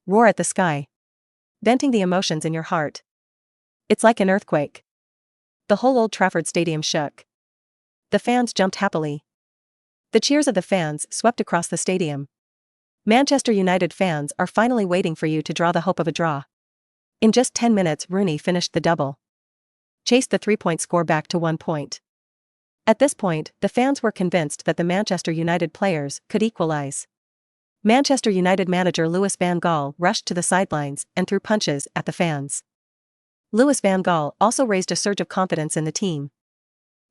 Roar at the sky. Venting the emotions in your heart. It's like an earthquake. The whole Old Trafford Stadium shook. The fans jumped happily. The cheers of the fans swept across the stadium. Manchester United fans are finally waiting for you to draw the hope of a draw. In just 10 minutes Rooney finished the double. Chased the 3-point score back to 1 point. At this point, the fans were convinced that the Manchester United players could equalize. Manchester United manager Louis van Gaal rushed to the sidelines and threw punches at the fans. Louis van Gaal also raised a surge of confidence in the team.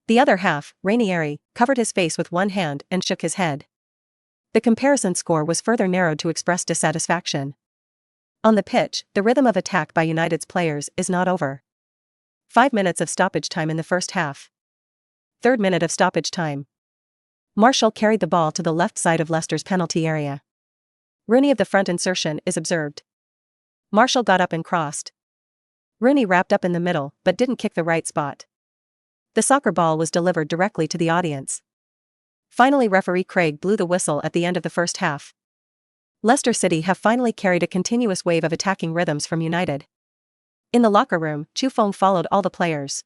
The other half, Ranieri, covered his face with one hand and shook his head. The comparison score was further narrowed to express dissatisfaction. On the pitch, the rhythm of attack by United's players is not over. 5 minutes of stoppage time in the first half. 3rd minute of stoppage time. Marshall carried the ball to the left side of Leicester's penalty area. Rooney of the front insertion is observed. Marshall got up and crossed. Rooney wrapped up in the middle but didn't kick the right spot. The soccer ball was delivered directly to the audience. Finally referee Craig blew the whistle at the end of the first half. Leicester City have finally carried a continuous wave of attacking rhythms from United. In the locker room, Chu Feng followed all the players.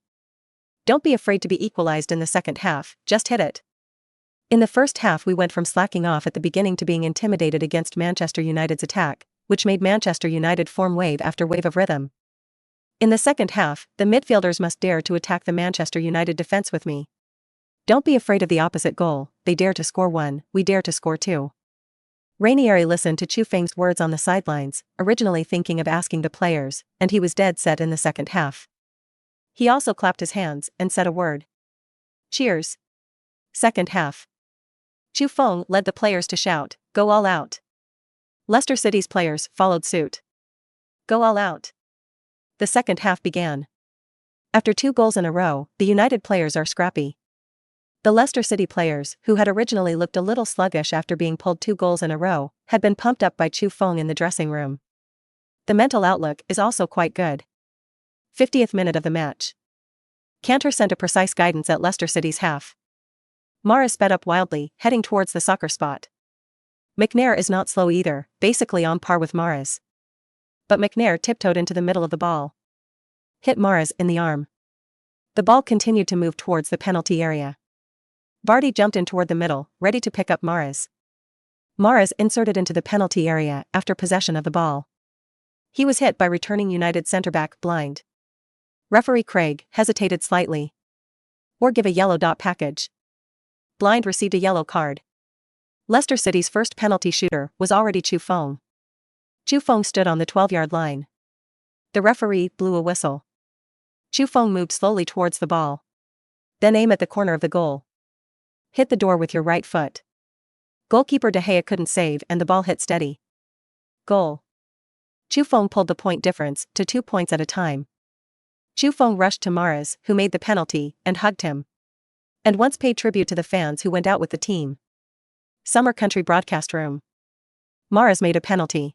Don't be afraid to be equalized in the second half, just hit it. In the first half we went from slacking off at the beginning to being intimidated against Manchester United's attack, which made Manchester United form wave after wave of rhythm. In the second half, the midfielders must dare to attack the Manchester United defense with me. Don't be afraid of the opposite goal, they dare to score 1, we dare to score 2. Ranieri listened to Chu Feng's words on the sidelines, originally thinking of asking the players, and he was dead set in the second half. He also clapped his hands and said a word. Cheers. Second half. Chu Feng led the players to shout, "Go all out." Leicester City's players followed suit. Go all out. The second half began. After 2 goals in a row, the United players are scrappy. The Leicester City players, who had originally looked a little sluggish after being pulled 2 goals in a row, had been pumped up by Chu Feng in the dressing room. The mental outlook is also quite good. 50th minute of the match. Cantor sent a precise guidance at Leicester City's half. Mahrez sped up wildly, heading towards the soccer spot. McNair is not slow either, basically on par with Mahrez. But McNair tiptoed into the middle of the ball. Hit Mahrez in the arm. The ball continued to move towards the penalty area. Vardy jumped in toward the middle, ready to pick up Mahrez. Mahrez inserted into the penalty area after possession of the ball. He was hit by returning United centre-back Blind. Referee Craig hesitated slightly. Or give a yellow dot package. Blind received a yellow card. Leicester City's first penalty shooter was already Chu Feng. Chu Feng stood on the 12-yard line. The referee blew a whistle. Chu Feng moved slowly towards the ball. Then aim at the corner of the goal. Hit the door with your right foot. Goalkeeper De Gea couldn't save and the ball hit steady. Goal. Chu Feng pulled the point difference to 2 points at a time. Chu Feng rushed to Mahrez, who made the penalty, and hugged him. And once paid tribute to the fans who went out with the team. Summer Country broadcast room. Mahrez made a penalty.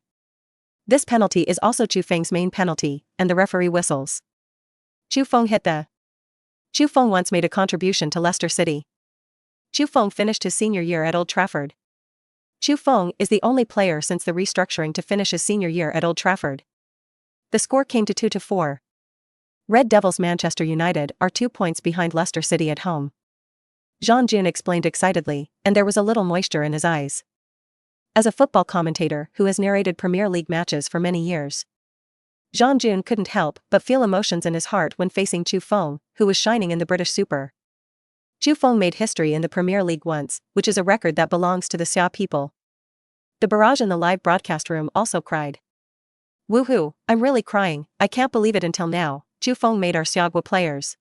This penalty is also Chu Feng's main penalty, and the referee whistles. Chu Feng hit the. Chu Feng once made a contribution to Leicester City. Chu Feng finished his senior year at Old Trafford. Chu Feng is the only player since the restructuring to finish his senior year at Old Trafford. The score came to 2-4. Red Devils Manchester United are 2 points behind Leicester City at home. Jean-Jun explained excitedly, and there was a little moisture in his eyes. As a football commentator who has narrated Premier League matches for many years, Jean-Jun couldn't help but feel emotions in his heart when facing Chu Feng, who was shining in the British Super. Chu Feng made history in the Premier League once, which is a record that belongs to the Xia people. The barrage in the live broadcast room also cried. Woohoo, I'm really crying, I can't believe it until now, Chu Feng made our Xiagua players.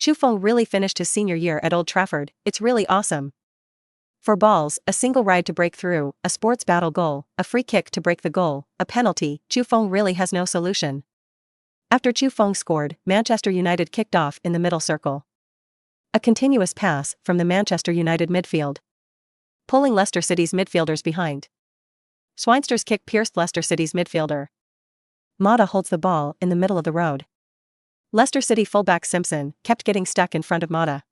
Chu Feng really finished his senior year at Old Trafford, it's really awesome. 4 balls, a single ride to break through, a sports battle goal, a free kick to break the goal, a penalty, Chu Feng really has no solution. After Chu Feng scored, Manchester United kicked off in the middle circle. A continuous pass from the Manchester United midfield, pulling Leicester City's midfielders behind. Schweinsteiger's kick pierced Leicester City's midfielder. Mata holds the ball in the middle of the road. Leicester City fullback Simpson kept getting stuck in front of Mata.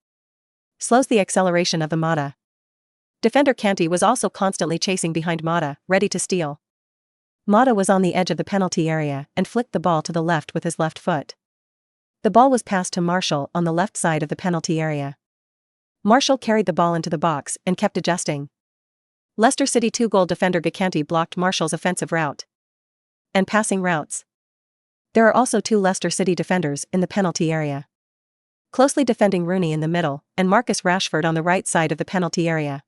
Slows the acceleration of the Mata. Defender Kanté was also constantly chasing behind Mata, ready to steal. Mata was on the edge of the penalty area and flicked the ball to the left with his left foot. The ball was passed to Marshall on the left side of the penalty area. Marshall carried the ball into the box and kept adjusting. Leicester City 2-goal defender Kanté blocked Marshall's offensive route and passing routes. There are also 2 Leicester City defenders in the penalty area, closely defending Rooney in the middle and Marcus Rashford on the right side of the penalty area.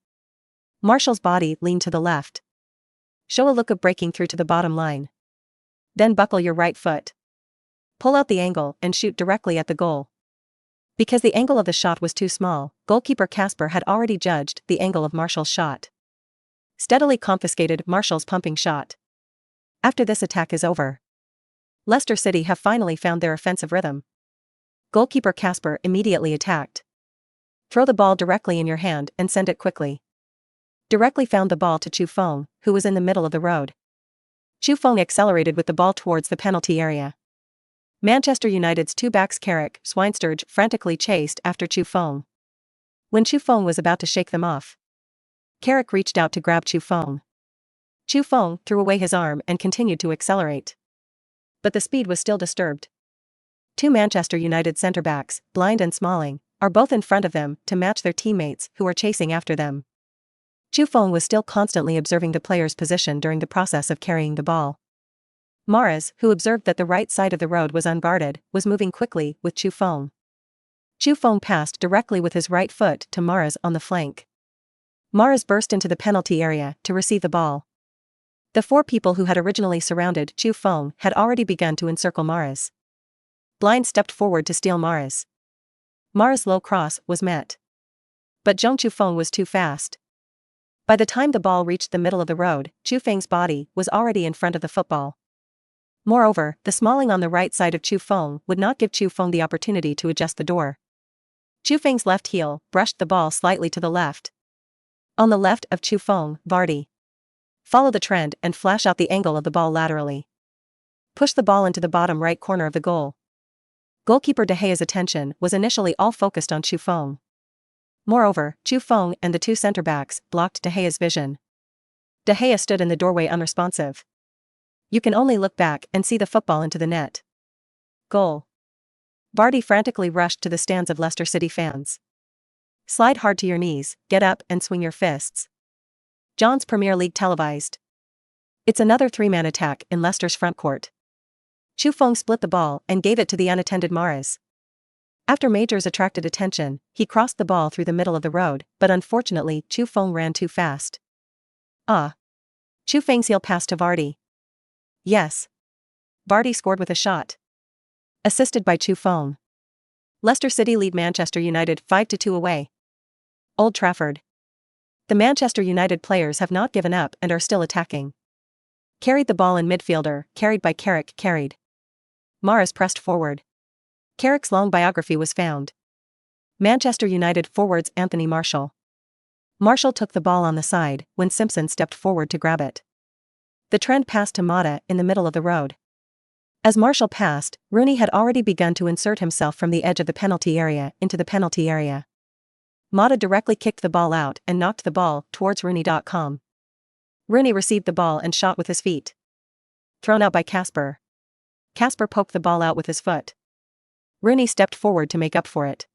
Marshall's body leaned to the left. Show a look of breaking through to the bottom line. Then buckle your right foot. Pull out the angle and shoot directly at the goal. Because the angle of the shot was too small, goalkeeper Casper had already judged the angle of Marshall's shot. Steadily confiscated Marshall's pumping shot. After this attack is over, Leicester City have finally found their offensive rhythm. Goalkeeper Casper immediately attacked. Throw the ball directly in your hand and send it quickly. Directly found the ball to Chu Feng, who was in the middle of the road. Chu Feng accelerated with the ball towards the penalty area. Manchester United's 2 backs Carrick, Schweinsteiger frantically chased after Chu Feng. When Chu Feng was about to shake them off, Carrick reached out to grab Chu Feng. Chu Feng threw away his arm and continued to accelerate. But the speed was still disturbed. 2 Manchester United centre-backs, Blind and Smalling, are both in front of them to match their teammates who are chasing after them. Chu Feng was still constantly observing the player's position during the process of carrying the ball. Mahrez, who observed that the right side of the road was unguarded, was moving quickly with Chu Feng. Chu Feng passed directly with his right foot to Mahrez on the flank. Mahrez burst into the penalty area to receive the ball. The four people who had originally surrounded Chu Feng had already begun to encircle Mahrez. Blind stepped forward to steal Mahrez. Mahrez's low cross was met. But Chu Feng was too fast. By the time the ball reached the middle of the road, Chu Feng's body was already in front of the football. Moreover, the smalling on the right side of Chu Feng would not give Chu Feng the opportunity to adjust the door. Chu Feng's left heel brushed the ball slightly to the left. On the left of Chu Feng, Vardy. Follow the trend and flash out the angle of the ball laterally. Push the ball into the bottom right corner of the goal. Goalkeeper De Gea's attention was initially all focused on Chu Feng. Moreover, Chu Feng and the two centre-backs blocked De Gea's vision. De Gea stood in the doorway unresponsive. You can only look back and see the football into the net. Goal. Vardy frantically rushed to the stands of Leicester City fans. Slide hard to your knees, get up and swing your fists. John's Premier League televised. It's another three-man attack in Leicester's front court. Chu Feng split the ball and gave it to the unattended Mahrez. After Majors attracted attention, he crossed the ball through the middle of the road, but unfortunately Chu Feng ran too fast. Chu Feng's heel pass to Vardy. Yes. Vardy scored with a shot. Assisted by Chu Feng. Leicester City lead Manchester United 5-2 away. Old Trafford. The Manchester United players have not given up and are still attacking. Carried the ball in midfielder, carried by Carrick, carried. Mahrez pressed forward. Carrick's long biography was found. Manchester United forwards Anthony Martial. Martial took the ball on the side when Simpson stepped forward to grab it. The trend passed to Mata in the middle of the road. As Martial passed, Rooney had already begun to insert himself from the edge of the penalty area into the penalty area. Mata directly kicked the ball out and knocked the ball towards Rooney.com. Rooney received the ball and shot with his feet. Thrown out by Casper. Casper poked the ball out with his foot. Rooney stepped forward to make up for it.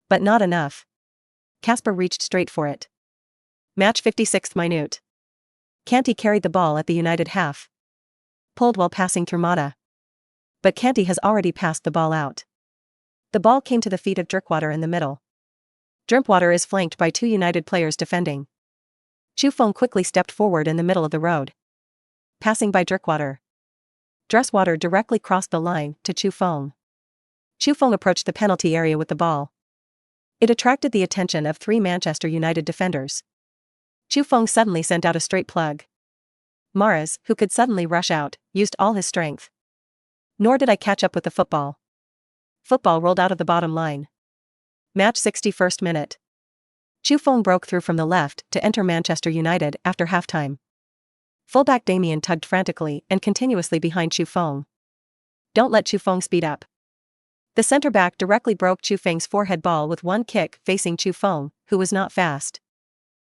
But not enough. Casper reached straight for it. Match 56th minute. Kanté carried the ball at the United half. Pulled while passing through Mata. But Kanté has already passed the ball out. The ball came to the feet of Drinkwater in the middle. Drinkwater is flanked by two United players defending. Chu Feng quickly stepped forward in the middle of the road. Passing by Drinkwater. Dresswater directly crossed the line to Chu Feng. Chu Feng approached the penalty area with the ball. It attracted the attention of three Manchester United defenders. Chu Feng suddenly sent out a straight plug. Mahrez, who could suddenly rush out, used all his strength. Nor did I catch up with the football. Football rolled out of the bottom line. Match 61st minute. Chu Feng broke through from the left to enter Manchester United after halftime. Fullback Damien tugged frantically and continuously behind Chu Feng. Don't let Chu Feng speed up. The centre-back directly broke Chu Feng's forehead ball with one kick facing Chu Feng, who was not fast.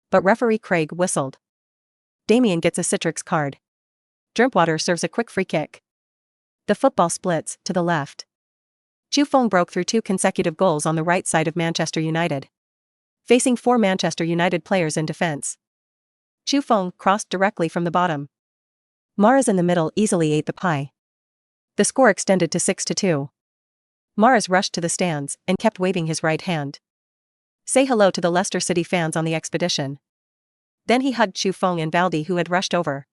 But referee Craig whistled. Damien gets a Citrix card. Drinkwater serves a quick free kick. The football splits to the left. Chu Feng broke through two consecutive goals on the right side of Manchester United. Facing four Manchester United players in defence. Chu Feng crossed directly from the bottom. Mahrez in the middle easily ate the pie. The score extended to 6-2. Mahrez rushed to the stands and kept waving his right hand. Say hello to the Leicester City fans on the expedition. Then he hugged Chu Feng and Baldi, who had rushed over.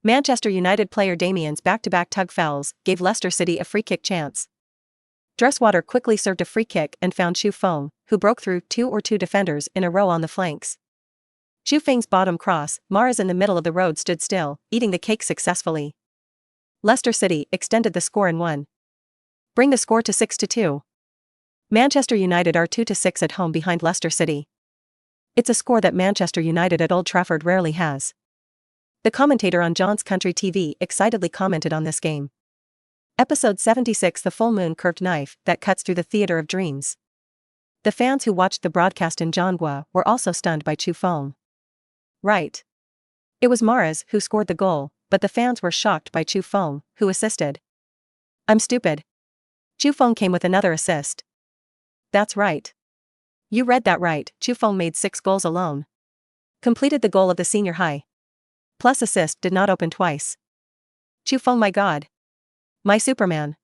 Manchester United player Damien's back-to-back tug fouls gave Leicester City a free kick chance. Dresswater quickly served a free kick and found Chu Feng, who broke through two defenders in a row on the flanks. Chu Feng's bottom cross, Mahrez in the middle of the road stood still, eating the cake successfully. Leicester City extended the score and won. Bring the score to 6-2. Manchester United are 2-6 at home behind Leicester City. It's a score that Manchester United at Old Trafford rarely has. The commentator on John's Country TV excitedly commented on this game. Episode 76, the full moon curved knife that cuts through the theater of dreams. The fans who watched the broadcast in Zhonghua were also stunned by Chu Feng. Right. It was Mahrez who scored the goal, but the fans were shocked by Chu Feng, who assisted. I'm stupid. Chu Feng came with another assist. That's right. You read that right, Chu Feng made 6 goals alone. Completed the goal of the senior high. Plus assist did not open twice. Chu Feng, my god. My Superman.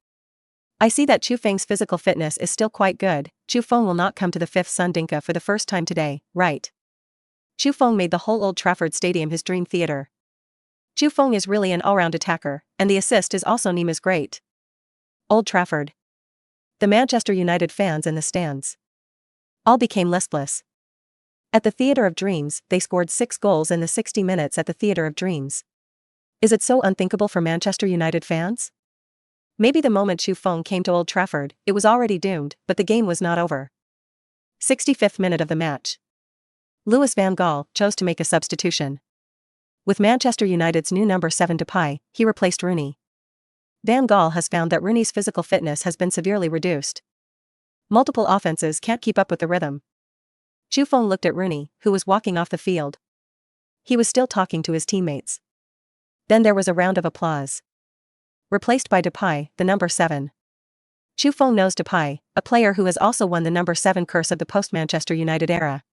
I see that Chu Feng's physical fitness is still quite good. Chu Feng will not come to the 5th Sun Dinka for the first time today, right? Chu Feng made the whole Old Trafford Stadium his dream theater. Chu Feng is really an all-round attacker, and the assist is also Nema's great. Old Trafford. The Manchester United fans in the stands all became listless. At the Theatre of Dreams, they scored 6 goals in the 60 minutes at the Theatre of Dreams. Is it so unthinkable for Manchester United fans? Maybe the moment Chu Feng came to Old Trafford, it was already doomed, but the game was not over. 65th minute of the match. Louis van Gaal chose to make a substitution. With Manchester United's new number 7 Depay, he replaced Rooney. Van Gaal has found that Rooney's physical fitness has been severely reduced. Multiple offenses can't keep up with the rhythm. Chu Feng looked at Rooney, who was walking off the field. He was still talking to his teammates. Then there was a round of applause. Replaced by Depay, the number 7. Chu Feng knows Depay, a player who has also won the number 7 curse of the post-Manchester United era.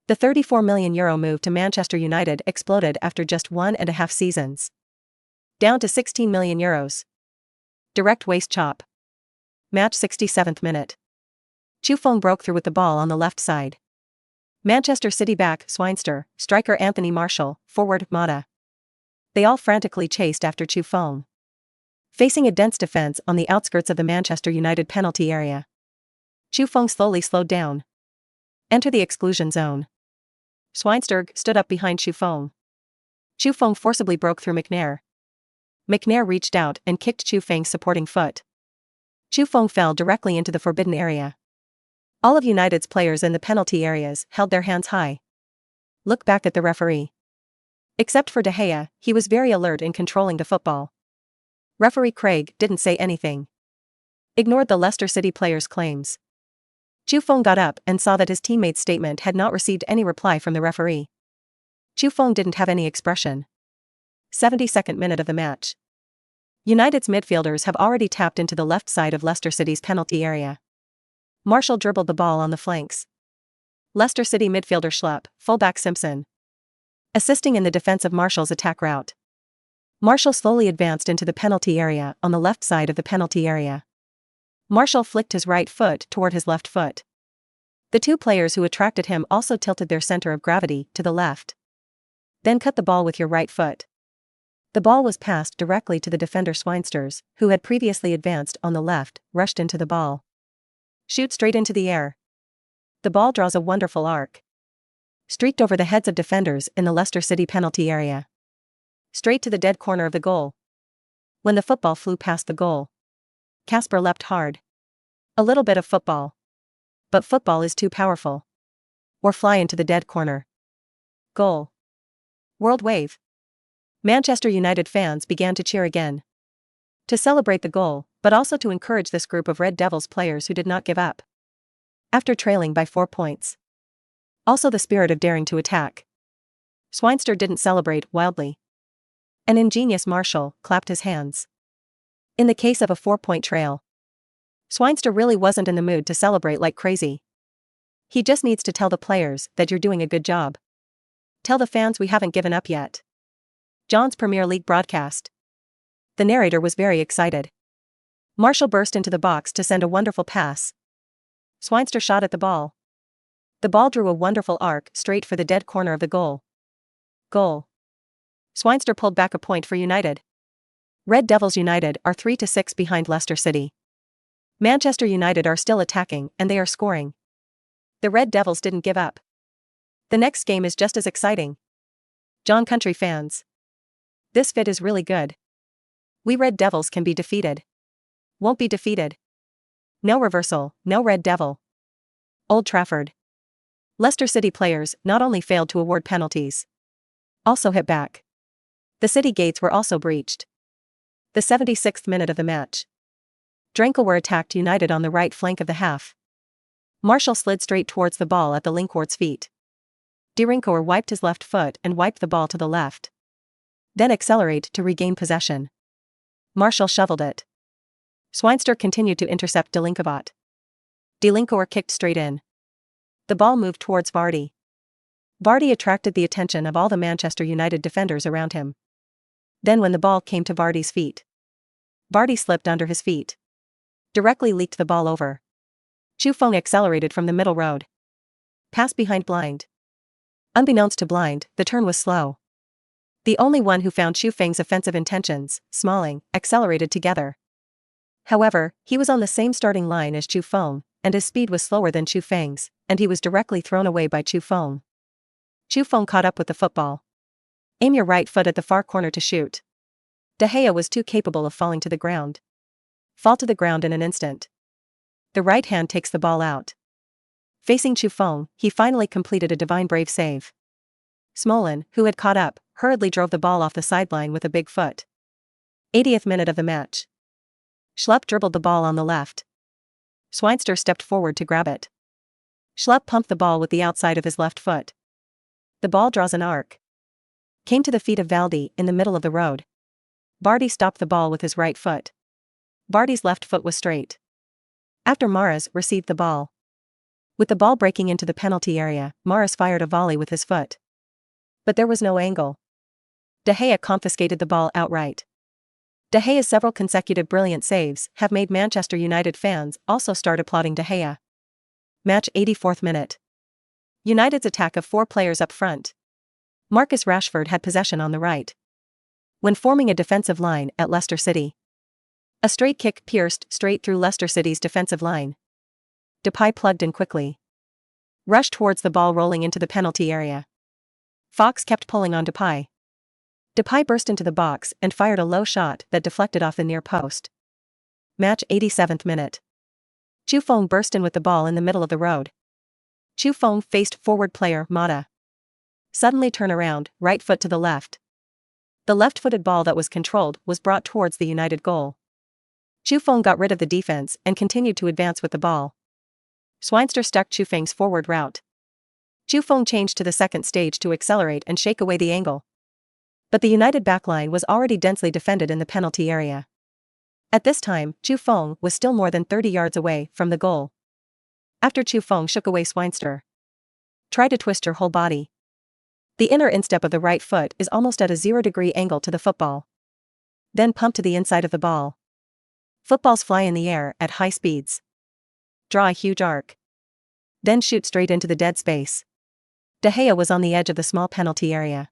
The €34 million move to Manchester United exploded after just 1.5 seasons. Down to €16 million. Direct waist chop. Match 67th minute. Chu Feng broke through with the ball on the left side. Manchester City back Swinster, striker Anthony Martial, forward Mata. They all frantically chased after Chu Feng. Facing a dense defense on the outskirts of the Manchester United penalty area, Chu Feng slowly slowed down. Enter the exclusion zone. Swinster stood up behind Chu Feng. Chu Feng forcibly broke through McNair. McNair reached out and kicked Chu Feng's supporting foot. Chu Feng fell directly into the forbidden area. All of United's players in the penalty areas held their hands high. Look back at the referee. Except for De Gea, he was very alert in controlling the football. Referee Craig didn't say anything. Ignored the Leicester City players' claims. Chu Feng got up and saw that his teammate's statement had not received any reply from the referee. Chu Feng didn't have any expression. 72nd minute of the match. United's midfielders have already tapped into the left side of Leicester City's penalty area. Martial dribbled the ball on the flanks. Leicester City midfielder Schlupp, fullback Simpson, assisting in the defense of Martial's attack route. Martial slowly advanced into the penalty area on the left side of the penalty area. Martial flicked his right foot toward his left foot. The two players who attracted him also tilted their center of gravity to the left. Then cut the ball with your right foot. The ball was passed directly to the defender Swinsters, who had previously advanced on the left, rushed into the ball. Shoot straight into the air. The ball draws a wonderful arc. Streaked over the heads of defenders in the Leicester City penalty area. Straight to the dead corner of the goal. When the football flew past the goal, Casper leapt hard. A little bit of football. But football is too powerful. Or fly into the dead corner. Goal. World wave. Manchester United fans began to cheer again. To celebrate the goal, but also to encourage this group of Red Devils players who did not give up. After trailing by 4 points. Also the spirit of daring to attack. Swinster didn't celebrate wildly. An ingenious Martial clapped his hands. In the case of a 4-point trail, Swinster really wasn't in the mood to celebrate like crazy. He just needs to tell the players that you're doing a good job. Tell the fans we haven't given up yet. John's Premier League broadcast. The narrator was very excited. Martial burst into the box to send a wonderful pass. Swinster shot at the ball. The ball drew a wonderful arc straight for the dead corner of the goal. Goal. Swinster pulled back a point for United. Red Devils United are 3-6 behind Leicester City. Manchester United are still attacking and they are scoring. The Red Devils didn't give up. The next game is just as exciting. John Country fans. This fit is really good. We Red Devils can be defeated. Won't be defeated. No reversal, no Red Devil. Old Trafford. Leicester City players not only failed to award penalties, also hit back. The City gates were also breached. The 76th minute of the match. Drenkelwer attacked United on the right flank of the half. Martial slid straight towards the ball at the Linkwart's feet. Drenkelwer wiped his left foot and wiped the ball to the left. Then accelerated to regain possession. Martial shoveled it. Swinster continued to intercept Delinkovat. Delinkovat kicked straight in. The ball moved towards Vardy. Vardy attracted the attention of all the Manchester United defenders around him. Then when the ball came to Vardy's feet, Vardy slipped under his feet. Directly leaked the ball over. Chu Feng accelerated from the middle road. Pass behind blind. Unbeknownst to Blind, the turn was slow. The only one who found Chu Feng's offensive intentions, smalling, accelerated together. However, he was on the same starting line as Chu Feng, and his speed was slower than Chu Feng's, and he was directly thrown away by Chu Feng. Chu Feng caught up with the football. Aim your right foot at the far corner to shoot. De Gea was too capable of falling to the ground. Fall to the ground in an instant. The right hand takes the ball out. Facing Chu Feng, he finally completed a divine brave save. Smolin, who had caught up, hurriedly drove the ball off the sideline with a big foot. 80th minute of the match. Schlupp dribbled the ball on the left. Schweinster stepped forward to grab it. Schlupp pumped the ball with the outside of his left foot. The ball draws an arc. Came to the feet of Valdi in the middle of the road. Bardi stopped the ball with his right foot. Bardi's left foot was straight. After Mahrez received the ball. With the ball breaking into the penalty area, Mahrez fired a volley with his foot. But there was no angle. De Gea confiscated the ball outright. De Gea's several consecutive brilliant saves have made Manchester United fans also start applauding De Gea. Match 84th minute. United's attack of 4 players up front. Marcus Rashford had possession on the right. When forming a defensive line at Leicester City. A straight kick pierced straight through Leicester City's defensive line. Depay plugged in quickly. Rushed towards the ball rolling into the penalty area. Fox kept pulling on Depay. Depay burst into the box and fired a low shot that deflected off the near post. Match 87th minute. Chu Feng burst in with the ball in the middle of the road. Chu Feng faced forward player Mata. Suddenly turn around, right foot to the left. The left-footed ball that was controlled was brought towards the United goal. Chu Feng got rid of the defense and continued to advance with the ball. Schweinster stuck Chu Feng's forward route. Chu Feng changed to the second stage to accelerate and shake away the angle. But the United backline was already densely defended in the penalty area. At this time, Chu Feng was still more than 30 yards away from the goal. After Chu Feng shook away Schweinster. Try to twist your whole body. The inner instep of the right foot is almost at a 0-degree angle to the football. Then pump to the inside of the ball. Footballs fly in the air at high speeds. Draw a huge arc. Then shoot straight into the dead space. De Gea was on the edge of the small penalty area.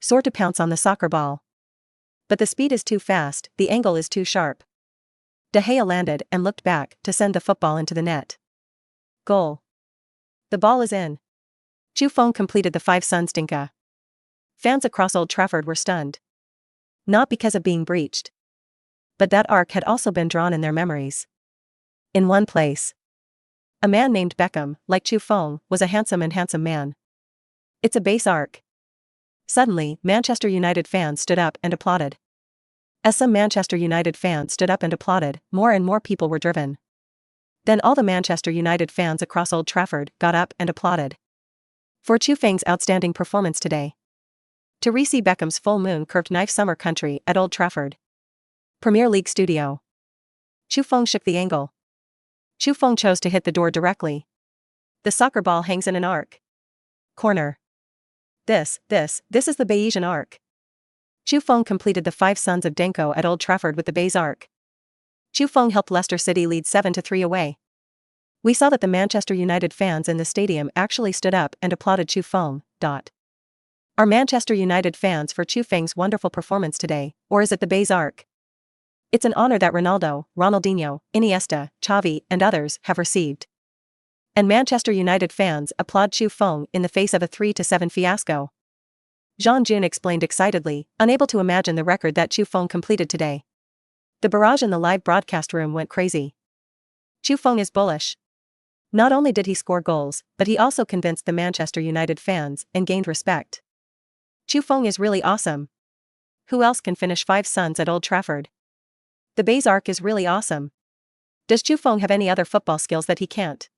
Sore to pounce on the soccer ball. But the speed is too fast, the angle is too sharp. De Gea landed and looked back to send the football into the net. Goal. The ball is in. Chu Feng completed the 5 Suns dinka. Fans across Old Trafford were stunned. Not because of being breached. But that arc had also been drawn in their memories. In one place. A man named Beckham, like Chu Feng, was a handsome man. It's a base arc. Suddenly, Manchester United fans stood up and applauded. As some Manchester United fans stood up and applauded, more and more people were driven. Then all the Manchester United fans across Old Trafford got up and applauded. For Chu Feng's outstanding performance today. To re-see Beckham's full moon curved knife summer country at Old Trafford. Premier League studio. Chu Feng shook the angle. Chu Feng chose to hit the door directly. The soccer ball hangs in an arc. Corner. This is the Bayesian arc. Chu Feng completed the 5 Suns of Denko at Old Trafford with the Bayes arc. Chu Feng helped Leicester City lead 7-3 away. We saw that the Manchester United fans in the stadium actually stood up and applauded Chu Feng. Are Manchester United fans for Chu Feng's wonderful performance today, or is it the Bayes arc? It's an honor that Ronaldo, Ronaldinho, Iniesta, Xavi, and others have received. And Manchester United fans applaud Chu Feng in the face of a 3-7 fiasco. Jean Jun explained excitedly, unable to imagine the record that Chu Feng completed today. The barrage in the live broadcast room went crazy. Chu Feng is bullish. Not only did he score goals, but he also convinced the Manchester United fans and gained respect. Chu Feng is really awesome. Who else can finish 5 Suns at Old Trafford? The Bayes arc is really awesome. Does Chu Feng have any other football skills that he can't?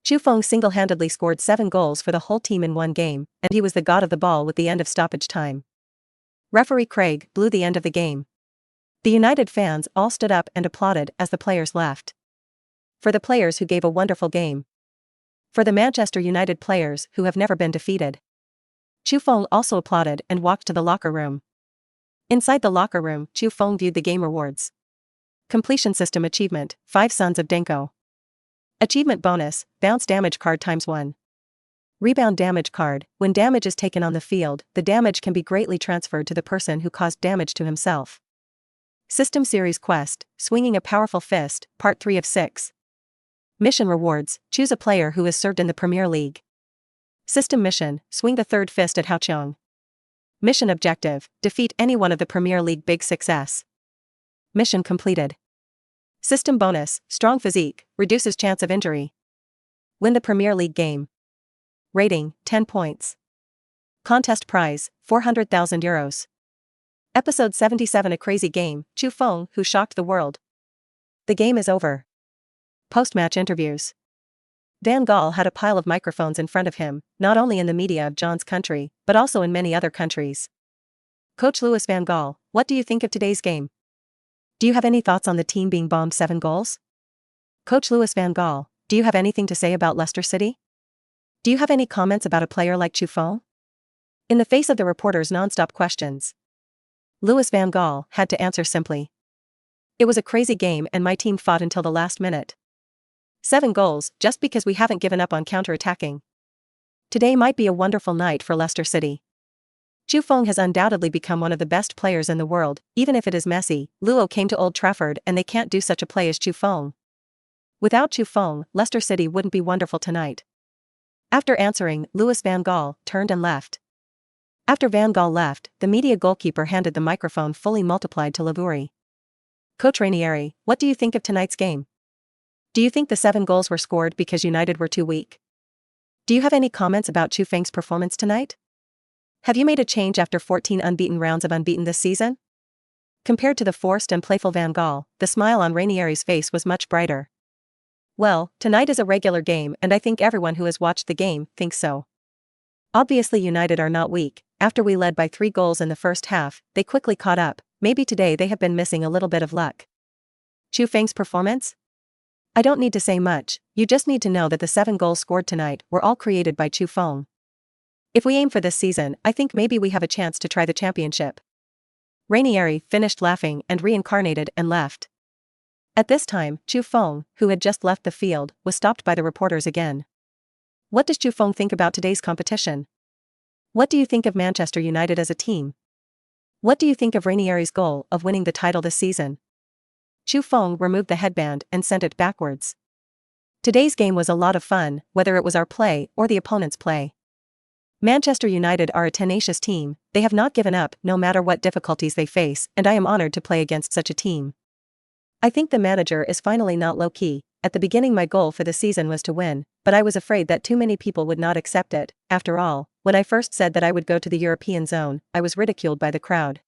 Chu Feng single-handedly scored 7 goals for the whole team in one game, and he was the god of the ball with the end of stoppage time. Referee Craig blew the end of the game. The United fans all stood up and applauded as the players left. For the players who gave a wonderful game. For the Manchester United players who have never been defeated. Chu Feng also applauded and walked to the locker room. Inside the locker room, Chu Feng viewed the game rewards. Completion system achievement, 5 Suns of Denko. Achievement bonus, bounce damage card ×1. Rebound damage card. When damage is taken on the field, the damage can be greatly transferred to the person who caused damage to himself. System Series Quest, Swinging a Powerful Fist, Part 3 of 6. Mission Rewards, choose a player who has served in the Premier League. System Mission, swing the third fist at Houchong. Mission Objective, defeat any one of the Premier League Big 6s. Mission completed. System Bonus, strong physique, reduces chance of injury. Win the Premier League game. Rating, 10 points. Contest prize, 400,000 euros. Episode 77 A Crazy Game, Chu Feng Who Shocked the World. The game is over. Post-match interviews. Van Gaal had a pile of microphones in front of him, not only in the media of John's country, but also in many other countries. Coach Louis van Gaal, what do you think of today's game? Do you have any thoughts on the team being bombed 7 goals? Coach Louis van Gaal, do you have anything to say about Leicester City? Do you have any comments about a player like Chu Feng? In the face of the reporters' non-stop questions, Louis van Gaal had to answer simply. It was a crazy game and my team fought until the last minute. 7 goals, just because we haven't given up on counter-attacking. Today might be a wonderful night for Leicester City. Chu Feng has undoubtedly become one of the best players in the world, even if it is messy. Luo came to Old Trafford and they can't do such a play as Chu Feng. Without Chu Feng, Leicester City wouldn't be wonderful tonight. After answering, Louis van Gaal turned and left. After Van Gaal left, the media goalkeeper handed the microphone fully multiplied to Lavourie. Coach Ranieri, what do you think of tonight's game? Do you think the 7 goals were scored because United were too weak? Do you have any comments about Chu Feng's performance tonight? Have you made a change after 14 unbeaten rounds of unbeaten this season? Compared to the forced and playful Van Gaal, the smile on Ranieri's face was much brighter. Well, tonight is a regular game and I think everyone who has watched the game thinks so. Obviously United are not weak. After we led by 3 goals in the first half, they quickly caught up. Maybe today they have been missing a little bit of luck. Chu Feng's performance? I don't need to say much, you just need to know that the 7 goals scored tonight were all created by Chu Feng. If we aim for this season, I think maybe we have a chance to try the championship. Ranieri finished laughing and reincarnated and left. At this time, Chu Feng, who had just left the field, was stopped by the reporters again. What does Chu Feng think about today's competition? What do you think of Manchester United as a team? What do you think of Ranieri's goal of winning the title this season? Chu Feng removed the headband and sent it backwards. Today's game was a lot of fun, whether it was our play or the opponent's play. Manchester United are a tenacious team, they have not given up no matter what difficulties they face, and I am honored to play against such a team. I think the manager is finally not low-key. At the beginning my goal for the season was to win, but I was afraid that too many people would not accept it. After all, when I first said that I would go to the European zone, I was ridiculed by the crowd.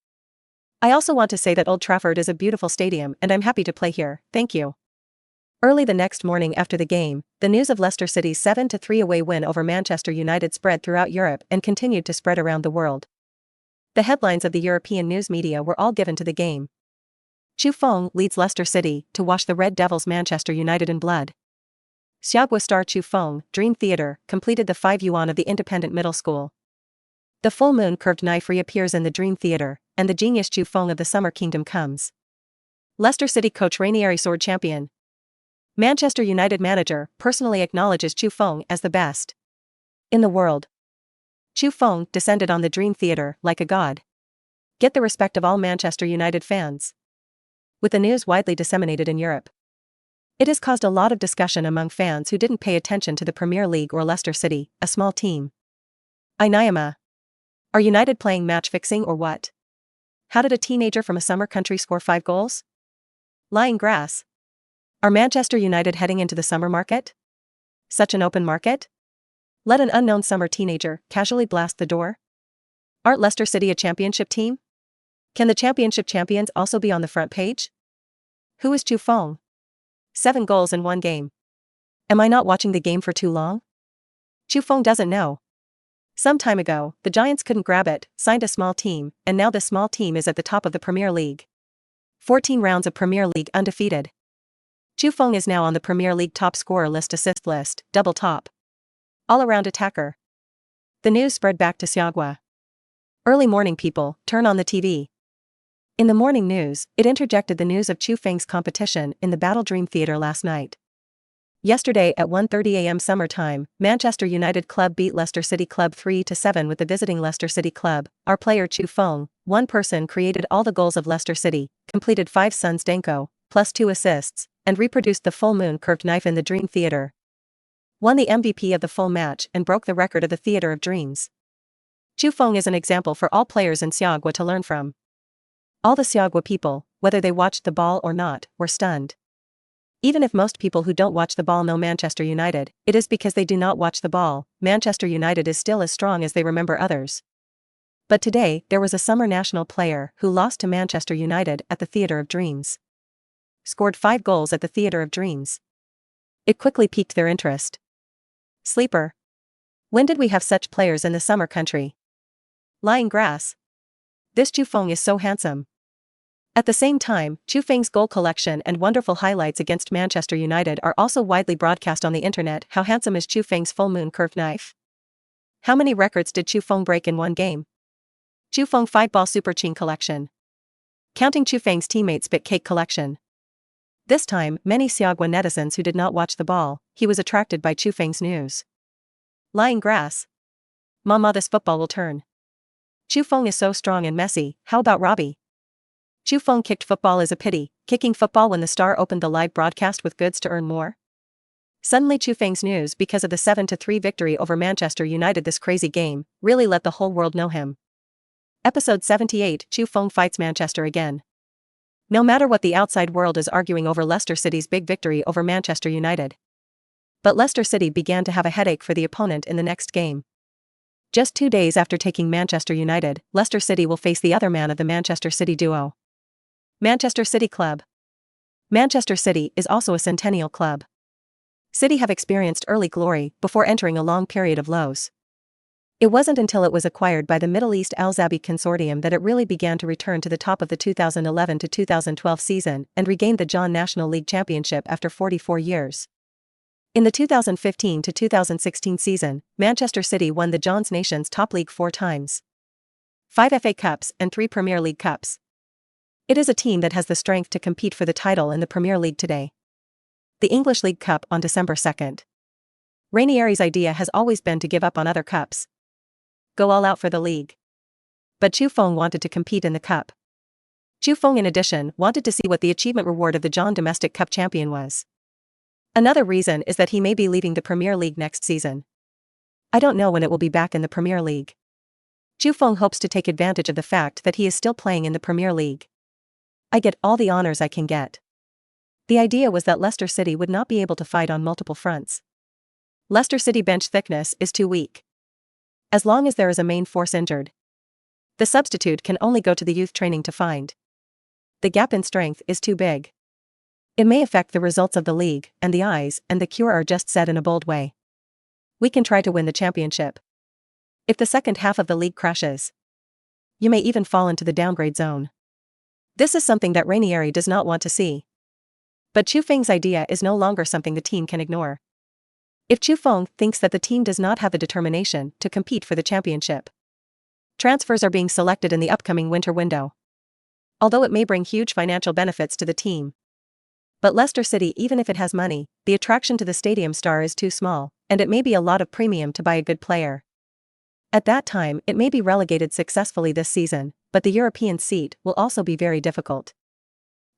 I also want to say that Old Trafford is a beautiful stadium and I'm happy to play here, thank you. Early the next morning after the game, the news of Leicester City's 7-3 away win over Manchester United spread throughout Europe and continued to spread around the world. The headlines of the European news media were all given to the game. Chu Feng leads Leicester City to wash the Red Devils Manchester United in blood. Xiaogua star Chu Feng, Dream Theater, completed the 5 yuan of the independent middle school. The full moon curved knife reappears in the Dream Theater, and the genius Chu Feng of the Summer Kingdom comes. Leicester City coach Ranieri sword champion. Manchester United manager personally acknowledges Chu Feng as the best in the world. Chu Feng descended on the Dream Theater like a god. Get the respect of all Manchester United fans. With the news widely disseminated in Europe, it has caused a lot of discussion among fans who didn't pay attention to the Premier League or Leicester City, a small team. Inayama. Are United playing match fixing or what? How did a teenager from a summer country score 5 goals? Lying grass. Are Manchester United heading into the summer market? Such an open market? Let an unknown summer teenager casually blast the door? Aren't Leicester City a championship team? Can the championship champions also be on the front page? Who is Chu Feng? 7 goals in 1 game. Am I not watching the game for too long? Chu Feng doesn't know. Some time ago, the Giants couldn't grab it, signed a small team, and now this small team is at the top of the Premier League. 14 rounds of Premier League undefeated. Chu Feng is now on the Premier League top scorer list, assist list, double top. All-around attacker. The news spread back to Xiaogua. Early morning people, turn on the TV. In the morning news, it interjected the news of Chu Feng's competition in the Battle Dream Theater last night. Yesterday at 1:30 a.m. summer time, Manchester United club beat Leicester City club 3-7 with the visiting Leicester City club. Our player Chu Feng, one person, created all the goals of Leicester City, completed 5 Suns Denko, plus 2 assists, and reproduced the full moon curved knife in the Dream Theater. Won the MVP of the full match and broke the record of the Theater of Dreams. Chu Feng is an example for all players in Siagwa to learn from. All the Siagwa people, whether they watched the ball or not, were stunned. Even if most people who don't watch the ball know Manchester United, it is because they do not watch the ball. Manchester United is still as strong as they remember others. But today, there was a summer national player who lost to Manchester United at the Theatre of Dreams. Scored 5 goals at the Theatre of Dreams. It quickly piqued their interest. Sleeper. When did we have such players in the summer country? Lying grass. This Chu Feng is so handsome. At the same time, Chu Feng's goal collection and wonderful highlights against Manchester United are also widely broadcast on the internet. How handsome is Chu Feng's full moon curved knife? How many records did Chu Feng break in one game? Chu Feng 5-ball Super Ching collection. Counting Chu Feng's teammates' bit cake collection. This time, many Siagwa netizens who did not watch the ball, he was attracted by Chu Feng's news. Lying grass. Mama, this football will turn. Chu Feng is so strong and messy. How about Robbie? Chu Feng kicked football is a pity, kicking football when the star opened the live broadcast with goods to earn more. Suddenly Chu Feng's news because of the 7-3 victory over Manchester United. This crazy game really let the whole world know him. Episode 78, Chu Feng fights Manchester again. No matter what the outside world is arguing over Leicester City's big victory over Manchester United. But Leicester City began to have a headache for the opponent in the next game. Just 2 days after taking Manchester United, Leicester City will face the other man of the Manchester City duo. Manchester City Club. Manchester City is also a centennial club. City have experienced early glory before entering a long period of lows. It wasn't until it was acquired by the Middle East Al Zabi consortium that it really began to return to the top of the 2011 to 2012 season and regained the John National League Championship after 44 years. In the 2015 to 2016 season, Manchester City won the Johns Nations Top League 4 times. 5 FA Cups and 3 Premier League Cups. It is a team that has the strength to compete for the title in the Premier League today. The English League Cup on December 2nd. Ranieri's idea has always been to give up on other cups. Go all out for the league. But Chu Feng wanted to compete in the cup. Chu Feng in addition wanted to see what the achievement reward of the John Domestic Cup champion was. Another reason is that he may be leaving the Premier League next season. I don't know when it will be back in the Premier League. Chu Feng hopes to take advantage of the fact that he is still playing in the Premier League. I get all the honors I can get. The idea was that Leicester City would not be able to fight on multiple fronts. Leicester City bench thickness is too weak. As long as there is a main force injured, the substitute can only go to the youth training to find. The gap in strength is too big. It may affect the results of the league, and the eyes and the cure are just said in a bold way. We can try to win the championship. If the second half of the league crashes, you may even fall into the downgrade zone. This is something that Ranieri does not want to see. But Chu Feng's idea is no longer something the team can ignore. If Chu Feng thinks that the team does not have the determination to compete for the championship, transfers are being selected in the upcoming winter window. Although it may bring huge financial benefits to the team. But Leicester City, even if it has money, the attraction to the stadium star is too small, and it may be a lot of premium to buy a good player. At that time, it may be relegated successfully this season, but the European seat will also be very difficult.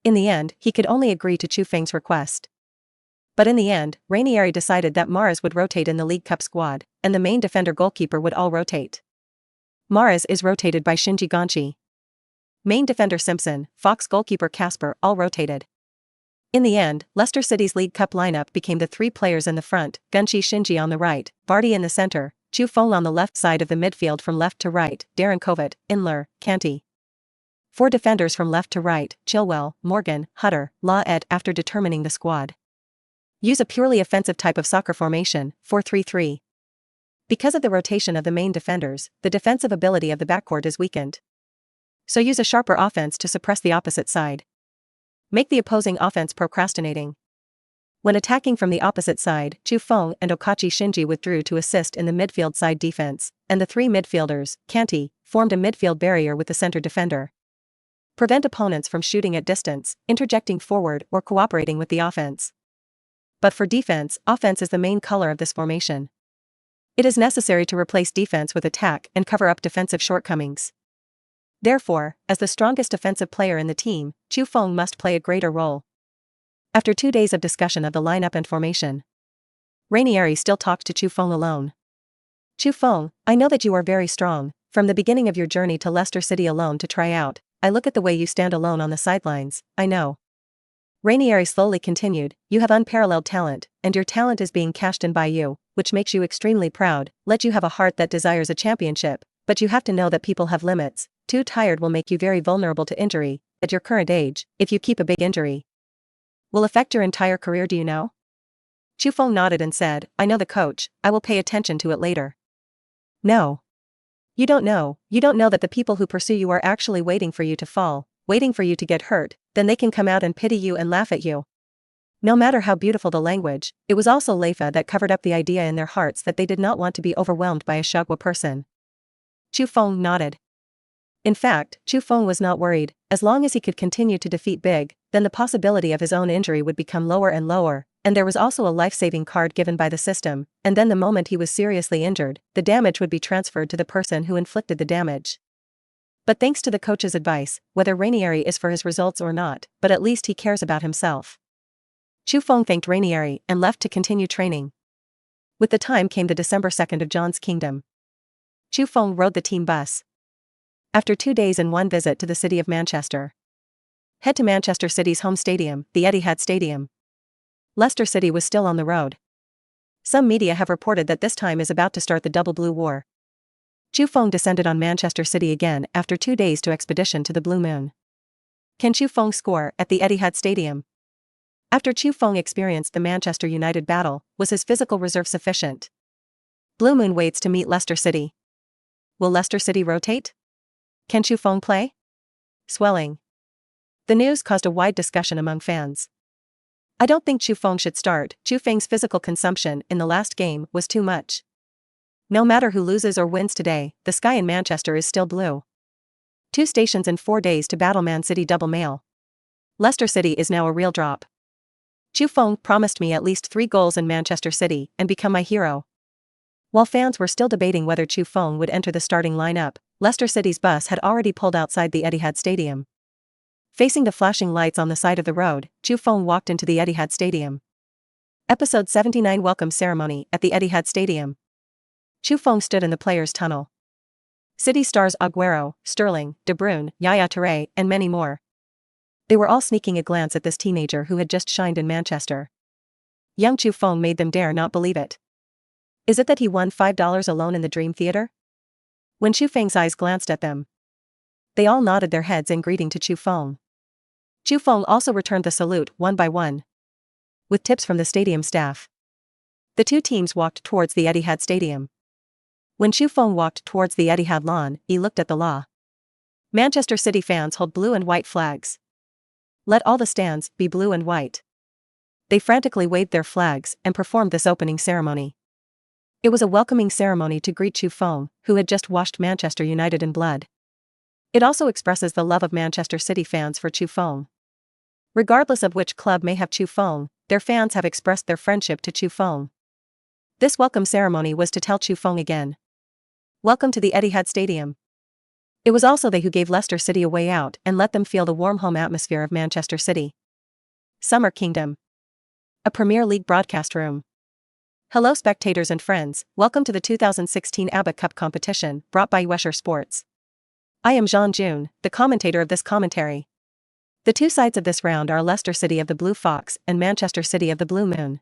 In the end, he could only agree to Chu Feng's request. But in the end, Ranieri decided that Mahrez would rotate in the League Cup squad, and the main defender goalkeeper would all rotate. Mahrez is rotated by Shinji Gonchi. Main defender Simpson, Fox goalkeeper Casper all rotated. In the end, Leicester City's League Cup lineup became the 3 players in the front, Gonchi Shinji on the right, Vardy in the center, Chu Feng on the left side of the midfield from left to right, Darren Kovac, Inler, Kanti. 4 defenders from left to right, Chilwell, Morgan, Hutter, Law Ed. After determining the squad, use a purely offensive type of soccer formation, 4-3-3. Because of the rotation of the main defenders, the defensive ability of the backcourt is weakened. So use a sharper offense to suppress the opposite side. Make the opposing offense procrastinating. When attacking from the opposite side, Chu Feng and Okachi Shinji withdrew to assist in the midfield side defense, and the 3 midfielders, Kanti, formed a midfield barrier with the center defender. Prevent opponents from shooting at distance, interjecting forward or cooperating with the offense. but for defense, offense is the main color of this formation. It is necessary to replace defense with attack and cover up defensive shortcomings. Therefore, as the strongest offensive player in the team, Chu Feng must play a greater role. After 2 days of discussion of the lineup and formation, Ranieri still talked to Chu Feng alone. Chu Feng, I know that you are very strong. From the beginning of your journey to Leicester City alone to try out, I look at the way you stand alone on the sidelines, I know. Ranieri slowly continued, you have unparalleled talent, and your talent is being cashed in by you, which makes you extremely proud. Let you have a heart that desires a championship, but you have to know that people have limits. Too tired will make you very vulnerable to injury. At your current age, if you keep a big injury, will affect your entire career, do you know? Chu Feng nodded and said, I know the coach, I will pay attention to it later. No. You don't know that the people who pursue you are actually waiting for you to fall, waiting for you to get hurt, then they can come out and pity you and laugh at you. No matter how beautiful the language, it was also Leifa that covered up the idea in their hearts that they did not want to be overwhelmed by a Shagwa person. Chu Feng nodded. In fact, Chu Feng was not worried. As long as he could continue to defeat Big, then the possibility of his own injury would become lower and lower, and there was also a life-saving card given by the system, and then the moment he was seriously injured, the damage would be transferred to the person who inflicted the damage. But thanks to the coach's advice, whether Ranieri is for his results or not, but at least he cares about himself. Chu Feng thanked Ranieri and left to continue training. With the time came the December 2nd of John's Kingdom. Chu Feng rode the team bus. After 2 days and 1 visit to the city of Manchester. Head to Manchester City's home stadium, the Etihad Stadium. Leicester City was still on the road. Some media have reported that this time is about to start the Double Blue War. Chu Feng descended on Manchester City again after 2 days to expedition to the Blue Moon. Can Chu Feng score at the Etihad Stadium? After Chu Feng experienced the Manchester United battle, was his physical reserve sufficient? Blue Moon waits to meet Leicester City. Will Leicester City rotate? Can Chu Feng play? Swelling. The news caused a wide discussion among fans. I don't think Chu Feng should start. Chu Feng's physical consumption in the last game was too much. No matter who loses or wins today, the sky in Manchester is still blue. 2 stations in 4 days to battle Man City double mail. Leicester City is now a real drop. Chu Feng promised me at least 3 goals in Manchester City and become my hero. While fans were still debating whether Chu Feng would enter the starting lineup, Leicester City's bus had already pulled outside the Etihad Stadium. Facing the flashing lights on the side of the road, Chu Feng walked into the Etihad Stadium. Episode 79 Welcome Ceremony at the Etihad Stadium. Chu Feng stood in the players' tunnel. City stars Aguero, Sterling, De Bruyne, Yaya Touré, and many more. They were all sneaking a glance at this teenager who had just shined in Manchester. Young Chu Feng made them dare not believe it. Is it that he won $5 alone in the Dream Theater? When Chu Feng's eyes glanced at them, they all nodded their heads in greeting to Chu Feng. Chu Feng also returned the salute one by one. With tips from the stadium staff, the 2 teams walked towards the Etihad Stadium. When Chu Feng walked towards the Etihad lawn, he looked at the law. Manchester City fans hold blue and white flags. Let all the stands be blue and white. They frantically waved their flags and performed this opening ceremony. It was a welcoming ceremony to greet Chu Feng, who had just washed Manchester United in blood. It also expresses the love of Manchester City fans for Chu Feng. Regardless of which club may have Chu Feng, their fans have expressed their friendship to Chu Feng. This welcome ceremony was to tell Chu Feng again, welcome to the Etihad Stadium. It was also they who gave Leicester City a way out and let them feel the warm home atmosphere of Manchester City. Summer Kingdom. A Premier League broadcast room. Hello spectators and friends, welcome to the 2016 ABBA Cup competition, brought by UEFA Sports. I am Jean June, the commentator of this commentary. The 2 sides of this round are Leicester City of the Blue Fox and Manchester City of the Blue Moon.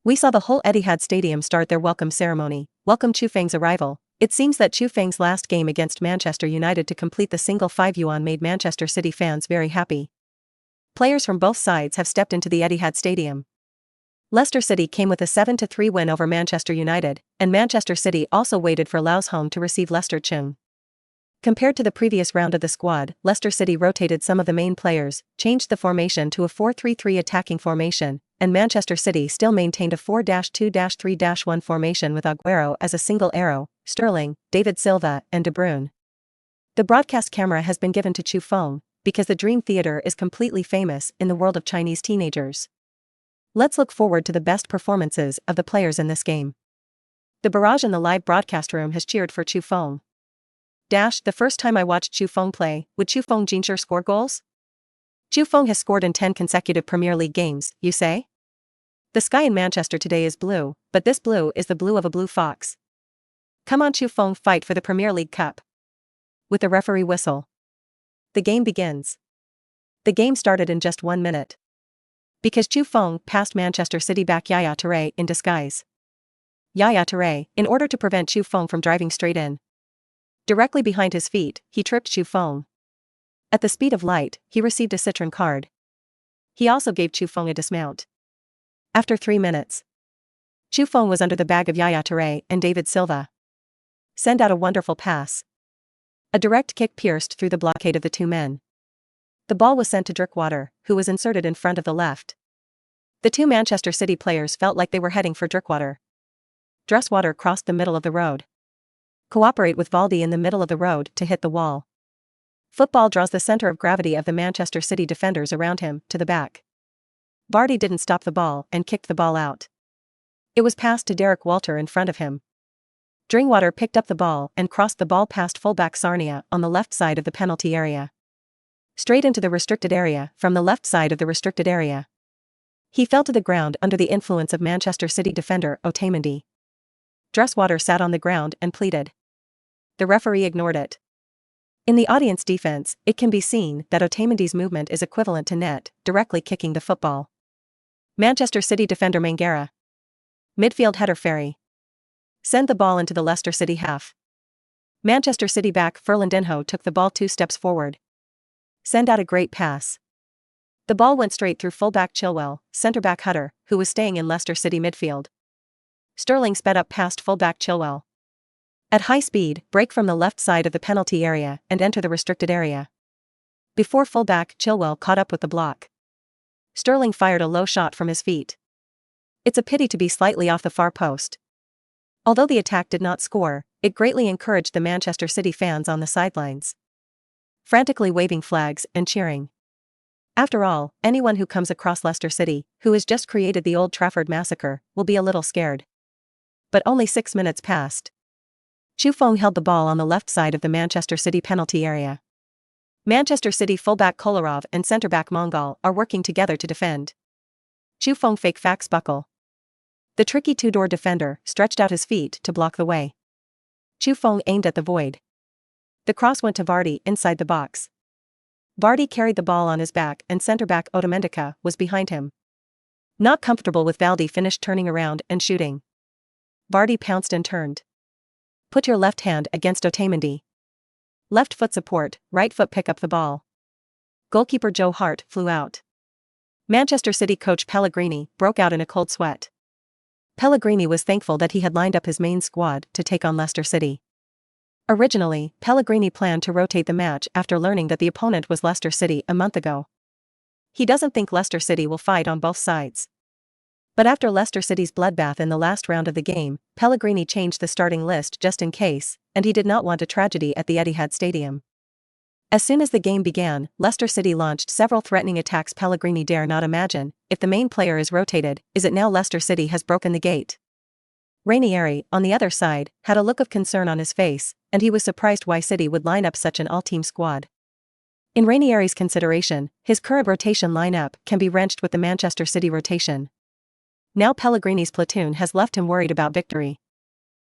We saw the whole Etihad Stadium start their welcome ceremony, welcome Chu Feng's arrival. It seems that Chu Feng's last game against Manchester United to complete the single 5 yuan made Manchester City fans very happy. Players from both sides have stepped into the Etihad Stadium. Leicester City came with a 7-3 win over Manchester United, and Manchester City also waited for Lao's home to receive Leicester Chung. Compared to the previous round of the squad, Leicester City rotated some of the main players, changed the formation to a 4-3-3 attacking formation, and Manchester City still maintained a 4-2-3-1 formation with Aguero as a single arrow, Sterling, David Silva, and De Bruyne. The broadcast camera has been given to Chu Feng, because the Dream Theater is completely famous in the world of Chinese teenagers. Let's look forward to the best performances of the players in this game. The barrage in the live broadcast room has cheered for Chu Feng. The first time I watched Chu Feng play, would Chu Feng Jinsher score goals? Chu Feng has scored in 10 consecutive Premier League games, you say? The sky in Manchester today is blue, but this blue is the blue of a blue fox. Come on Chu Feng, fight for the Premier League Cup. With the referee whistle, the game begins. The game started in just 1 minute. Because Chu Feng passed Manchester City back Yaya Toure in disguise. Yaya Toure, in order to prevent Chu Feng from driving straight in directly behind his feet, he tripped Chu Feng. At the speed of light, he received a citron card. He also gave Chu Feng a dismount. After 3 minutes, Chu Feng was under the bag of Yaya Toure and David Silva. Send out a wonderful pass. A direct kick pierced through the blockade of the two men. The ball was sent to Drinkwater, who was inserted in front of the left. The two Manchester City players felt like they were heading for Drinkwater. Drinkwater crossed the middle of the road. Cooperate with Valdi in the middle of the road to hit the wall. Football draws the center of gravity of the Manchester City defenders around him to the back. Vardy didn't stop the ball and kicked the ball out. It was passed to Derek Walter in front of him. Drinkwater picked up the ball and crossed the ball past fullback Sarnia on the left side of the penalty area. Straight into the restricted area from the left side of the restricted area. He fell to the ground under the influence of Manchester City defender Otamendi. Drinkwater sat on the ground and pleaded. The referee ignored it. In the audience defense, it can be seen that Otamendi's movement is equivalent to net, directly kicking the football. Manchester City defender Mangara. Midfield header Ferry. Send the ball into the Leicester City half. Manchester City back Fernandinho took the ball 2 steps forward. Send out a great pass. The ball went straight through fullback Chilwell, centre-back Hutter, who was staying in Leicester City midfield. Sterling sped up past fullback Chilwell. At high speed, break from the left side of the penalty area and enter the restricted area. Before fullback Chilwell caught up with the block, Sterling fired a low shot from his feet. It's a pity to be slightly off the far post. Although the attack did not score, it greatly encouraged the Manchester City fans on the sidelines, frantically waving flags and cheering. After all, anyone who comes across Leicester City, who has just created the Old Trafford massacre, will be a little scared. But only 6 minutes passed. Chu Feng held the ball on the left side of the Manchester City penalty area. Manchester City fullback Kolarov and centre-back Mongol are working together to defend. Chu Feng fake fax buckle. The tricky two-door defender stretched out his feet to block the way. Chu Feng aimed at the void. The cross went to Vardy inside the box. Vardy carried the ball on his back and centre-back Otamendi was behind him. Not comfortable with Valdi finished turning around and shooting. Vardy pounced and turned. Put your left hand against Otamendi. Left foot support, right foot pick up the ball. Goalkeeper Joe Hart flew out. Manchester City coach Pellegrini broke out in a cold sweat. Pellegrini was thankful that he had lined up his main squad to take on Leicester City. Originally, Pellegrini planned to rotate the match after learning that the opponent was Leicester City a month ago. He doesn't think Leicester City will fight on both sides. But after Leicester City's bloodbath in the last round of the game, Pellegrini changed the starting list just in case, and he did not want a tragedy at the Etihad Stadium. As soon as the game began, Leicester City launched several threatening attacks. Pellegrini dare not imagine, if the main player is rotated, is it now Leicester City has broken the gate? Ranieri, on the other side, had a look of concern on his face, and he was surprised why City would line up such an all-team squad. In Ranieri's consideration, his current rotation lineup can be wrenched with the Manchester City rotation. Now Pellegrini's platoon has left him worried about victory.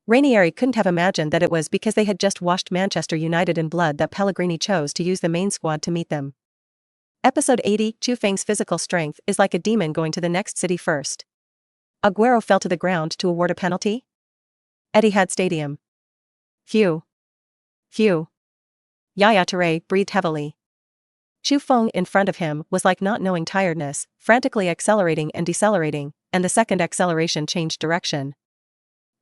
Ranieri couldn't have imagined that it was because they had just washed Manchester United in blood that Pellegrini chose to use the main squad to meet them. Episode 80, Chu Feng's physical strength is like a demon going to the next city first. Aguero fell to the ground to award a penalty? Etihad Stadium. Phew. Phew. Yaya Toure breathed heavily. Chu Feng in front of him was like not knowing tiredness, frantically accelerating and decelerating, and the second acceleration changed direction.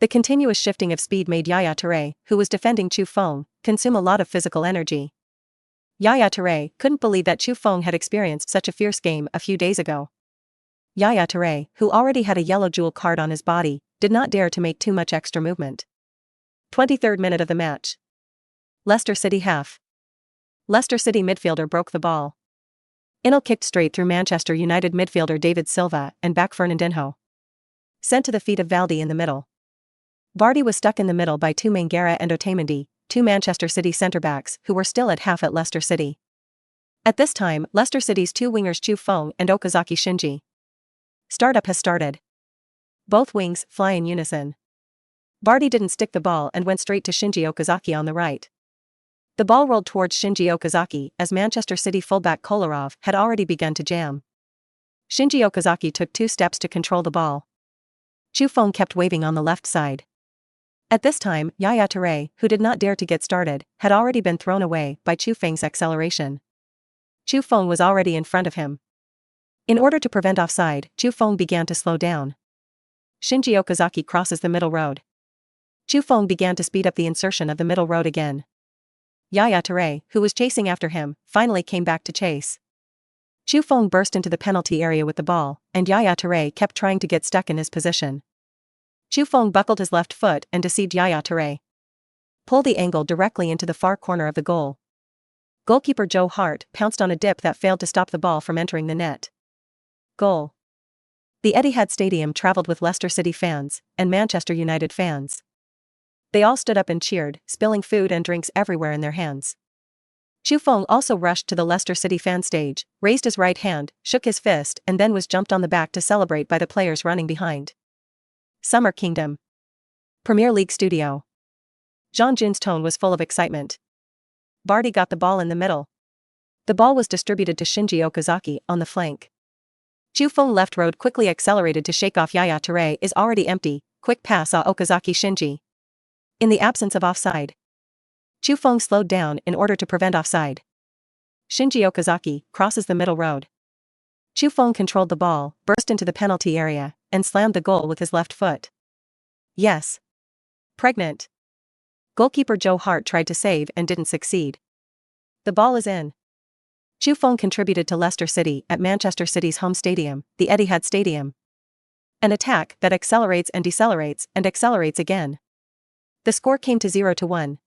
The continuous shifting of speed made Yaya Toure, who was defending Chu Feng, consume a lot of physical energy. Yaya Toure couldn't believe that Chu Feng had experienced such a fierce game a few days ago. Yaya Toure, who already had a yellow jewel card on his body, did not dare to make too much extra movement. 23rd minute of the match. Leicester City half. Leicester City midfielder broke the ball. Inal kicked straight through Manchester United midfielder David Silva and back Fernandinho. Sent to the feet of Valdi in the middle. Vardy was stuck in the middle by two Mangara and Otamendi, two Manchester City centre-backs who were still at half at Leicester City. At this time, Leicester City's two wingers Chu Feng and Okazaki Shinji. Startup has started. Both wings fly in unison. Vardy didn't stick the ball and went straight to Shinji Okazaki on the right. The ball rolled towards Shinji Okazaki as Manchester City fullback Kolarov had already begun to jam. Shinji Okazaki took 2 steps to control the ball. Chu Feng kept waving on the left side. At this time, Yaya Toure, who did not dare to get started, had already been thrown away by Chu Feng's acceleration. Chu Feng was already in front of him. In order to prevent offside, Chu Feng began to slow down. Shinji Okazaki crosses the middle road. Chu Feng began to speed up the insertion of the middle road again. Yaya Toure, who was chasing after him, finally came back to chase. Chu Feng burst into the penalty area with the ball, and Yaya Toure kept trying to get stuck in his position. Chu Feng buckled his left foot and deceived Yaya Toure. Pulled the angle directly into the far corner of the goal. Goalkeeper Joe Hart pounced on a dip that failed to stop the ball from entering the net. Goal. The Etihad Stadium traveled with Leicester City fans and Manchester United fans. They all stood up and cheered, spilling food and drinks everywhere in their hands. Chu Feng also rushed to the Leicester City fan stage, raised his right hand, shook his fist and then was jumped on the back to celebrate by the players running behind. Summer Kingdom. Premier League Studio. Jean Jun's tone was full of excitement. Vardy got the ball in the middle. The ball was distributed to Shinji Okazaki on the flank. Chu Feng left road quickly accelerated to shake off Yaya Toure is already empty, quick pass saw Okazaki Shinji. In the absence of offside. Chu Feng slowed down in order to prevent offside. Shinji Okazaki crosses the middle road. Chu Feng controlled the ball, burst into the penalty area, and slammed the goal with his left foot. Yes. Pregnant. Goalkeeper Joe Hart tried to save and didn't succeed. The ball is in. Chu Feng contributed to Leicester City at Manchester City's home stadium, the Etihad Stadium. An attack that accelerates and accelerates again. The score came to 0-1.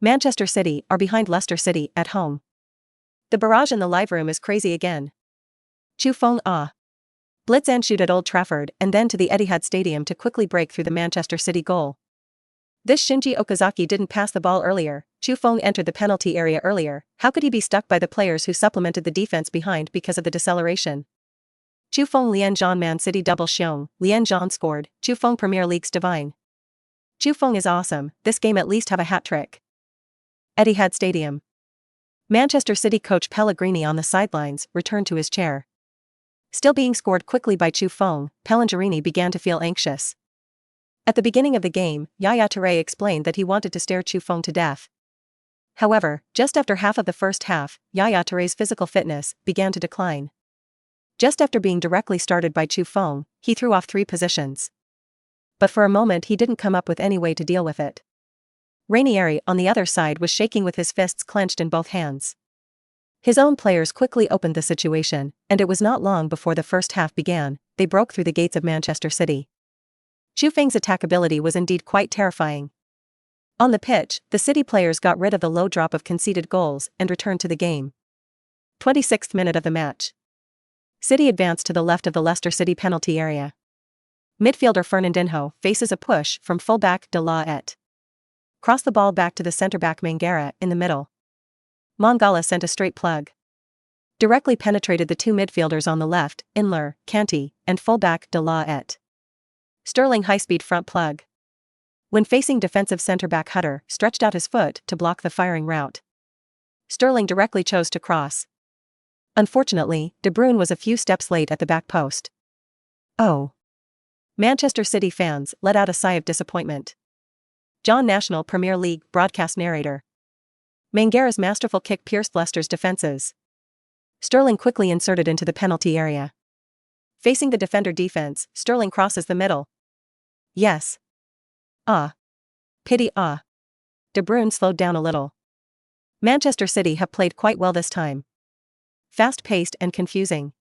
Manchester City are behind Leicester City at home. The barrage in the live room is crazy again. Chu Feng blitz and shoot at Old Trafford and then to the Etihad Stadium to quickly break through the Manchester City goal. This Shinji Okazaki didn't pass the ball earlier, Chu Feng entered the penalty area earlier, how could he be stuck by the players who supplemented the defense behind because of the deceleration? Chu Feng Lien Zhan Man City double Xiong, Lien Zhan scored, Chu Feng Premier League's divine. Chu Feng is awesome, this game at least have a hat-trick. Etihad Stadium. Manchester City coach Pellegrini on the sidelines returned to his chair. Still being scored quickly by Chu Feng, Pellegrini began to feel anxious. At the beginning of the game, Yaya Toure explained that he wanted to stare Chu Feng to death. However, just after half of the first half, Yaya Toure's physical fitness began to decline. Just after being directly started by Chu Feng, he threw off 3 positions. But for a moment he didn't come up with any way to deal with it. Ranieri on the other side was shaking with his fists clenched in both hands. His own players quickly opened the situation, and it was not long before the first half began, they broke through the gates of Manchester City. Chu Feng's attackability was indeed quite terrifying. On the pitch, the City players got rid of the low drop of conceded goals and returned to the game. 26th minute of the match. City advanced to the left of the Leicester City penalty area. Midfielder Fernandinho faces a push from fullback De La Et. Cross the ball back to the centre-back Mangara in the middle. Mangala sent a straight plug. Directly penetrated the 2 midfielders on the left, Inler, Kanti, and fullback De La Et. Sterling high-speed front plug. When facing defensive centre-back Hutter stretched out his foot to block the firing route. Sterling directly chose to cross. Unfortunately, De Bruyne was a few steps late at the back post. Oh. Manchester City fans let out a sigh of disappointment. John National Premier League broadcast narrator. Mangara's masterful kick pierced Leicester's defenses. Sterling quickly inserted into the penalty area. Facing the defender defense, Sterling crosses the middle. Yes. Pity. De Bruyne slowed down a little. Manchester City have played quite well this time. Fast-paced and confusing.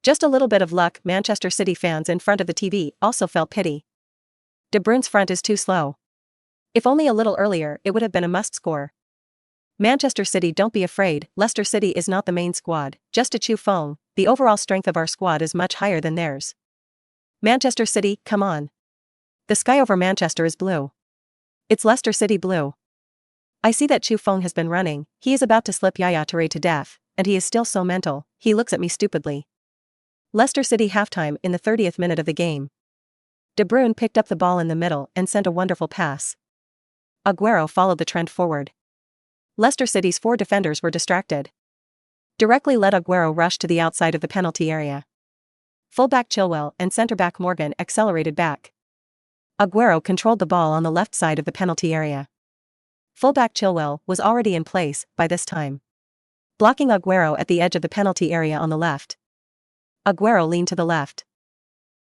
Just a little bit of luck. Manchester City fans in front of the TV also felt pity. De Bruyne's front is too slow. If only a little earlier it would have been a must score. Manchester City, don't be afraid, Leicester City is not the main squad, just a Chu Feng, the overall strength of our squad is much higher than theirs. Manchester City, come on. The sky over Manchester is blue. It's Leicester City blue. I see that Chu Feng has been running, he is about to slip Yaya Touré to death, and he is still so mental, he looks at me stupidly. Leicester City halftime in the 30th minute of the game. De Bruyne picked up the ball in the middle and sent a wonderful pass. Aguero followed the trend forward. Leicester City's 4 defenders were distracted. Directly let Aguero rush to the outside of the penalty area. Fullback Chilwell and centre-back Morgan accelerated back. Aguero controlled the ball on the left side of the penalty area. Fullback Chilwell was already in place by this time, blocking Aguero at the edge of the penalty area on the left. Aguero leaned to the left.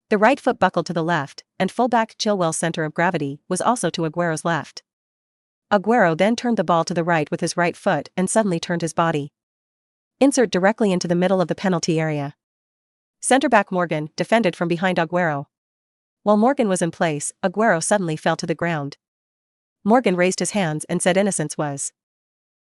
The right foot buckled to the left, and fullback Chilwell's center of gravity was also to Aguero's left. Aguero then turned the ball to the right with his right foot and suddenly turned his body. Insert directly into the middle of the penalty area. Centre-back Morgan defended from behind Aguero. While Morgan was in place, Aguero suddenly fell to the ground. Morgan raised his hands and said innocence was